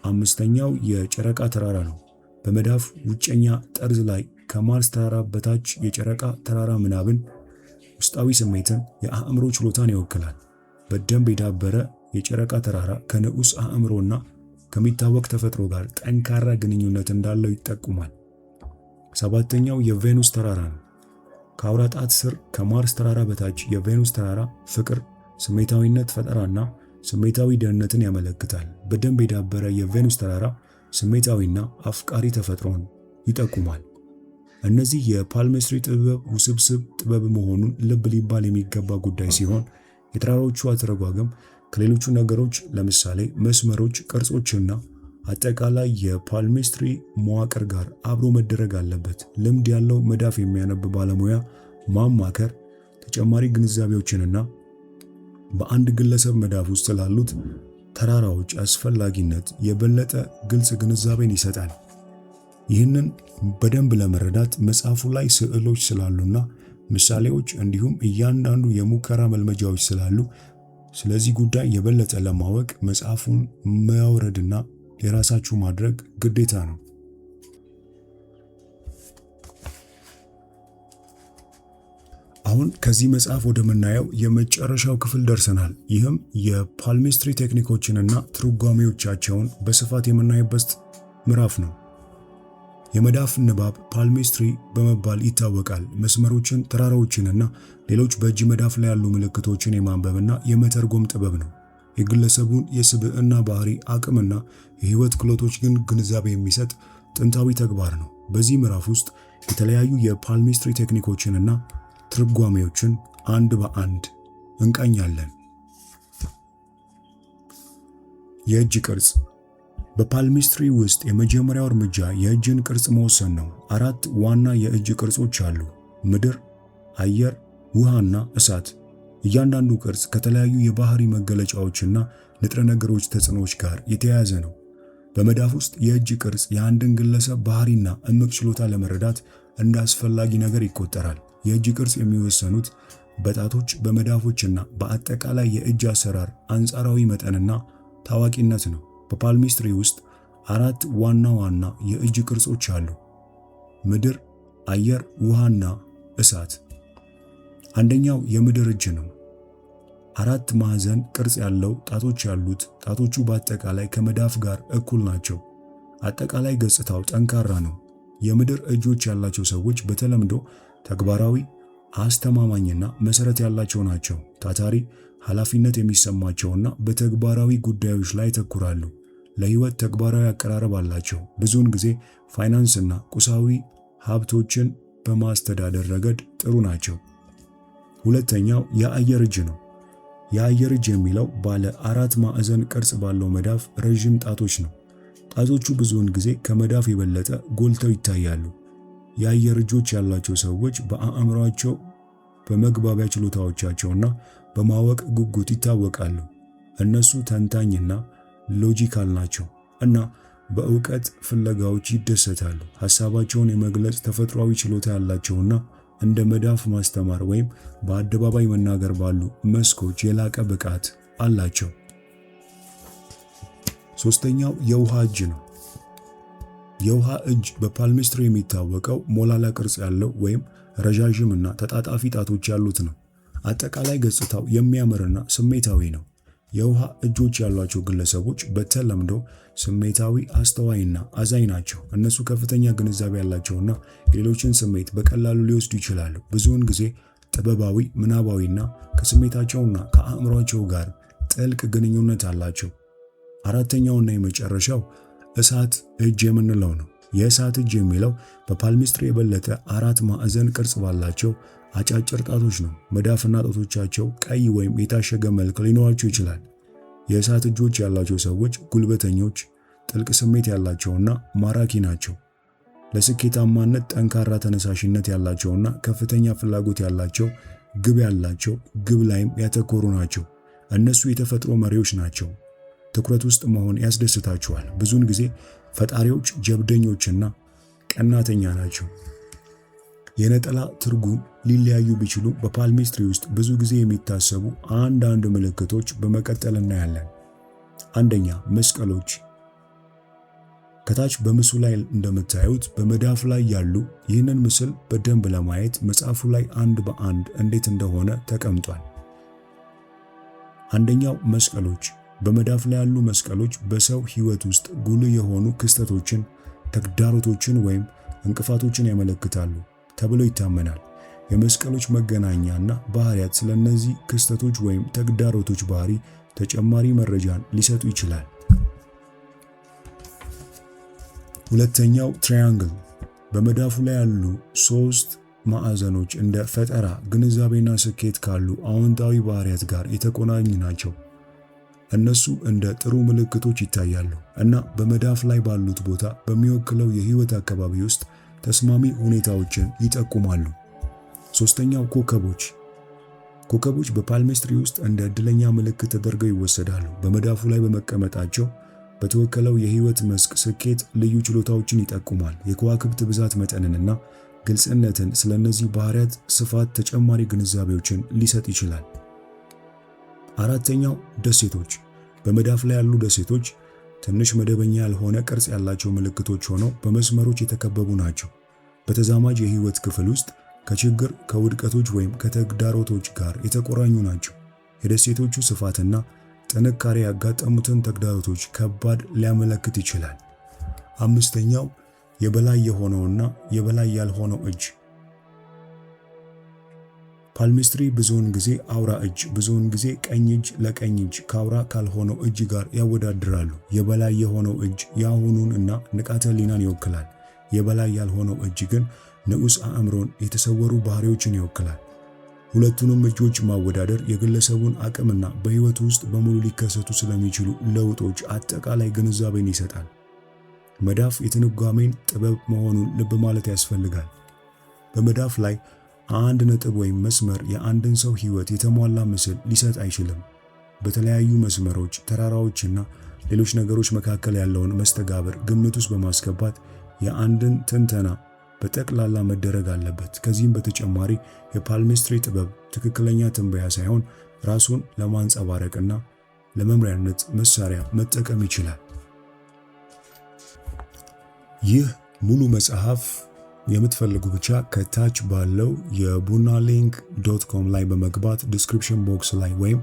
አምስተኛው የጨረቃ ተራራ ነው። በመዳፍ ውጨኛ ጠርዝ ላይ ከማርስ ተራራ በታች የጨረቃ ተራራ ምናብን፣ ውስጣዊ ስሜትን፣ የአእምሮ ችሎታን ይወክላል። በደንብ የዳበረ የጨረቃ ተራራ ከንዑስ አእምሮና ከሚታወቅ ተፈጥሮ ጋር ጠንካራ ግንኙነት እንዳለው ይጠቁማል። ሰባተኛው የቬኑስ ተራራ ነው። ከአውራ ጣት ስር ከማርስ ተራራ በታች የቬኑስ ተራራ ፍቅር፣ ስሜታዊነት፣ ፈጠራና ስሜታዊ ደህንነትን ያመለክታል። በደንብ የዳበረ የቬኑስ ተራራ ስሜታዊና አፍቃሪ ተፈጥሮን ይጠቁማል። እነዚህ የፓልሜስትሪ ጥበብ ውስብስብ ጥበብ መሆኑን ልብ ሊባል የሚገባ ጉዳይ ሲሆን የተራራዎቹ አተረጓጎም ከሌሎቹ ነገሮች ለምሳሌ መስመሮች፣ ቅርጾችና አጠቃላይ የፓልሜስትሪ መዋቅር ጋር አብሮ መደረግ አለበት። ልምድ ያለው መዳፍ የሚያነብ ባለሙያ ማማከር፣ ተጨማሪ ግንዛቤዎችንና በአንድ ግለሰብ መዳፍ ውስጥ ላሉት ተራራዎች አስፈላጊነት የበለጠ ግልጽ ግንዛቤን ይሰጣል። ይህንን በደንብ ለመረዳት መጽሐፉ ላይ ስዕሎች ስላሉና ምሳሌዎች እንዲሁም እያንዳንዱ የሙከራ መልመጃዎች ስላሉ ስለዚህ ጉዳይ የበለጠ ለማወቅ መጽሐፉን ማውረድና የራሳችሁ ማድረግ ግዴታ ነው። አሁን ከዚህ መጽሐፍ ወደምናየው የመጨረሻው ክፍል ደርሰናል። ይህም የፓልሜስትሪ ቴክኒኮችንና ትርጓሜዎቻቸውን በስፋት ምዕራፍ ነው። የመዳፍ ንባብ ፓልሜስትሪ በመባል ይታወቃል። መስመሮችን፣ ተራራዎችንና ሌሎች በእጅ መዳፍ ላይ ያሉ ምልክቶችን የማንበብና የመተርጎም ጥበብ ነው። የግለሰቡን የስብዕና ባህሪ፣ አቅምና የህይወት ክህሎቶች ግን ግንዛቤ የሚሰጥ ጥንታዊ ተግባር ነው። በዚህ ምዕራፍ ውስጥ የተለያዩ የፓልሜስትሪ ቴክኒኮችንና ትርጓሜዎችን አንድ በአንድ እንቃኛለን። የእጅ ቅርጽ። በፓልሜስትሪ ውስጥ የመጀመሪያው እርምጃ የእጅን ቅርጽ መወሰን ነው። 4 ዋና የእጅ ቅርጾች አሉ፤ ምድር፣ አየር፣ ውሃና እሳት። እያንዳንዱ ቅርጽ ከተለያዩ የባህሪ መገለጫዎችና ንጥረ ነገሮች ተጽዕኖዎች ጋር የተያያዘ ነው። በመዳፍ ውስጥ የእጅ ቅርጽ የአንድን ግለሰብ ባህሪና እምቅ ችሎታ ለመረዳት እንደ አስፈላጊ ነገር ይቆጠራል። የእጅ ቅርጽ የሚወሰኑት በጣቶች፣ በመዳፎችና በአጠቃላይ የእጅ አሰራር አንጻራዊ መጠንና ታዋቂነት ነው። በፓልሜስትሪ ውስጥ 4 ዋና ዋና የእጅ ቅርጾች አሉ፤ ምድር፣ አየር፣ ውሃና እሳት። አንደኛው የምድር እጅ ነው። 4 ማዕዘን ቅርጽ ያለው ጣቶች ያሉት፣ ጣቶቹ በአጠቃላይ ከመዳፍ ጋር እኩል ናቸው። አጠቃላይ ገጽታው ጠንካራ ነው። የምድር እጆች ያላቸው ሰዎች በተለምዶ ተግባራዊ፣ አስተማማኝና መሰረት ያላቸው ናቸው። ታታሪ፣ ኃላፊነት የሚሰማቸውና በተግባራዊ ጉዳዮች ላይ ያተኩራሉ። ለህይወት ተግባራዊ አቀራረብ አላቸው። ብዙውን ጊዜ ፋይናንስና ቁሳዊ ሀብቶችን በማስተዳደር ረገድ ጥሩ ናቸው። ሁለተኛው የአየር እጅ ነው። የአየር እጅ የሚለው ባለ 4 ማዕዘን ቅርጽ ባለው መዳፍ ረዥም ጣቶች ነው። ጣቶቹ ብዙውን ጊዜ ከመዳፍ የበለጠ ጎልተው ይታያሉ። የአየር እጆች ያላቸው ሰዎች በአእምሯቸው፣ በመግባቢያ ችሎታዎቻቸውና በማወቅ ጉጉት ይታወቃሉ። እነሱ ተንታኝና ሎጂካል ናቸው እና በእውቀት ፍለጋዎች ይደሰታሉ። ሐሳባቸውን የመግለጽ ተፈጥሯዊ ችሎታ ያላቸውና እንደ መዳፍ ማስተማር ወይም በአደባባይ መናገር ባሉ መስኮች የላቀ ብቃት አላቸው። ሶስተኛው የውሃ እጅ ነው። የውሃ እጅ በፓልሜስትሪ የሚታወቀው ሞላላ ቅርጽ ያለው ወይም ረዣዥምና ተጣጣፊ ጣቶች ያሉት ነው። አጠቃላይ ገጽታው የሚያምርና ስሜታዊ ነው። የውሃ እጆች ያሏቸው ግለሰቦች በተለምዶ ስሜታዊ፣ አስተዋይና አዛኝ ናቸው። እነሱ ከፍተኛ ግንዛቤ ያላቸውና የሌሎችን ስሜት በቀላሉ ሊወስዱ ይችላሉ። ብዙውን ጊዜ ጥበባዊ፣ ምናባዊና ከስሜታቸውና ከአእምሯቸው ጋር ጥልቅ ግንኙነት አላቸው። አራተኛውና የመጨረሻው እሳት እጅ የምንለው ነው። የእሳት እጅ የሚለው በፓልሜስትሪ የበለጠ 4 ማዕዘን ቅርጽ ባላቸው አጫጭር ጣቶች ነው። መዳፍና ጣቶቻቸው ቀይ ወይም የታሸገ መልክ ሊኖራቸው ይችላል። የእሳት እጆች ያላቸው ሰዎች ጉልበተኞች፣ ጥልቅ ስሜት ያላቸውና ማራኪ ናቸው። ለስኬታማነት ጠንካራ ተነሳሽነት ያላቸውና ከፍተኛ ፍላጎት ያላቸው፣ ግብ ላይም ያተኮሩ ናቸው። እነሱ የተፈጥሮ መሪዎች ናቸው። ትኩረት ውስጥ መሆን ያስደስታቸዋል። ብዙውን ጊዜ ፈጣሪዎች፣ ጀብደኞችና ቀናተኛ ናቸው። የነጠላ ትርጉም ሊለያዩ ቢችሉ በፓልሜስትሪ ውስጥ ብዙ ጊዜ የሚታሰቡ አንዳንድ ምልክቶች በመቀጠል እናያለን። አንደኛ፣ መስቀሎች። ከታች በምስሉ ላይ እንደምታዩት በመዳፍ ላይ ያሉ። ይህንን ምስል በደንብ ለማየት መጽሐፉ ላይ አንድ በአንድ እንዴት እንደሆነ ተቀምጧል። አንደኛው መስቀሎች። በመዳፍ ላይ ያሉ መስቀሎች በሰው ሕይወት ውስጥ ጉልህ የሆኑ ክስተቶችን፣ ተግዳሮቶችን ወይም እንቅፋቶችን ያመለክታሉ ተብሎ ይታመናል። የመስቀሎች መገናኛና ባህሪያት ስለነዚህ ክስተቶች ወይም ተግዳሮቶች ባህሪ ተጨማሪ መረጃን ሊሰጡ ይችላል። ሁለተኛው ትራያንግል። በመዳፉ ላይ ያሉ 3 ማዕዘኖች እንደ ፈጠራ፣ ግንዛቤና ስኬት ካሉ አዎንታዊ ባህሪያት ጋር የተቆናኙ ናቸው። እነሱ እንደ ጥሩ ምልክቶች ይታያሉ እና በመዳፍ ላይ ባሉት ቦታ በሚወክለው የህይወት አካባቢ ውስጥ ተስማሚ ሁኔታዎችን ይጠቁማሉ። ሶስተኛው ኮከቦች። ኮከቦች በፓልሜስትሪ ውስጥ እንደ ዕድለኛ ምልክት ተደርገው ይወሰዳሉ። በመዳፉ ላይ በመቀመጣቸው በተወከለው የህይወት መስክ ስኬት ልዩ ችሎታዎችን ይጠቁማል። የከዋክብት ብዛት መጠንንና ግልጽነትን ስለነዚህ ባህሪያት ስፋት ተጨማሪ ግንዛቤዎችን ሊሰጥ ይችላል። አራተኛው ደሴቶች። በመዳፍ ላይ ያሉ ደሴቶች ትንሽ መደበኛ ያልሆነ ቅርጽ ያላቸው ምልክቶች ሆነው በመስመሮች የተከበቡ ናቸው። በተዛማጅ የህይወት ክፍል ውስጥ ከችግር፣ ከውድቀቶች ወይም ከተግዳሮቶች ጋር የተቆራኙ ናቸው። የደሴቶቹ ስፋትና ጥንካሬ ያጋጠሙትን ተግዳሮቶች ከባድ ሊያመለክት ይችላል። አምስተኛው የበላይ የሆነውና የበላይ ያልሆነው እጅ። ፓልሚስትሪ ብዙውን ጊዜ አውራ እጅ፣ ብዙውን ጊዜ ቀኝ እጅ ለቀኝ እጅ ከአውራ ካልሆነው እጅ ጋር ያወዳድራሉ። የበላይ የሆነው እጅ የአሁኑን እና ንቃተ ህሊናን ይወክላል። የበላይ ያልሆነው እጅ ግን ንዑስ አእምሮን፣ የተሰወሩ ባህሪዎችን ይወክላል። ሁለቱንም እጆች ማወዳደር የግለሰቡን አቅምና በህይወቱ ውስጥ በሙሉ ሊከሰቱ ስለሚችሉ ለውጦች አጠቃላይ ግንዛቤን ይሰጣል። መዳፍ የትንጓሜን ጥበብ መሆኑን ልብ ማለት ያስፈልጋል። በመዳፍ ላይ አንድ ነጥብ ወይም መስመር የአንድን ሰው ህይወት የተሟላ ምስል ሊሰጥ አይችልም። በተለያዩ መስመሮች፣ ተራራዎችና ሌሎች ነገሮች መካከል ያለውን መስተጋብር ግምት ውስጥ በማስገባት የአንድን ትንተና በጠቅላላ መደረግ አለበት። ከዚህም በተጨማሪ የፓልሚስትሪ ጥበብ ትክክለኛ ትንበያ ሳይሆን ራሱን ለማንጸባረቅና ለመምሪያነት መሳሪያ መጠቀም ይችላል። ይህ ሙሉ መጽሐፍ የምትፈልጉ ብቻ ከታች ባለው የbunalink.com ላይ በመግባት ዲስክሪፕሽን ቦክስ ላይ ወይም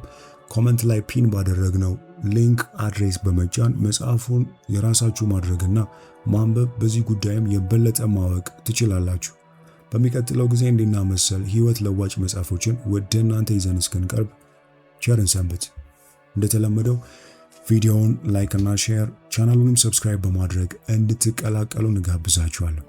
ኮመንት ላይ ፒን ባደረግነው ሊንክ አድሬስ በመጫን መጽሐፉን የራሳችሁ ማድረግና ማንበብ፣ በዚህ ጉዳይም የበለጠ ማወቅ ትችላላችሁ። በሚቀጥለው ጊዜ እንዲና መሰል ህይወት ለዋጭ መጽሐፎችን ወደ እናንተ ይዘን እስክንቀርብ ቸርን ሰንብት። እንደተለመደው ቪዲዮውን ላይክ እና ሼር፣ ቻናሉንም ሰብስክራይብ በማድረግ እንድትቀላቀሉ እንጋብዛችኋለሁ።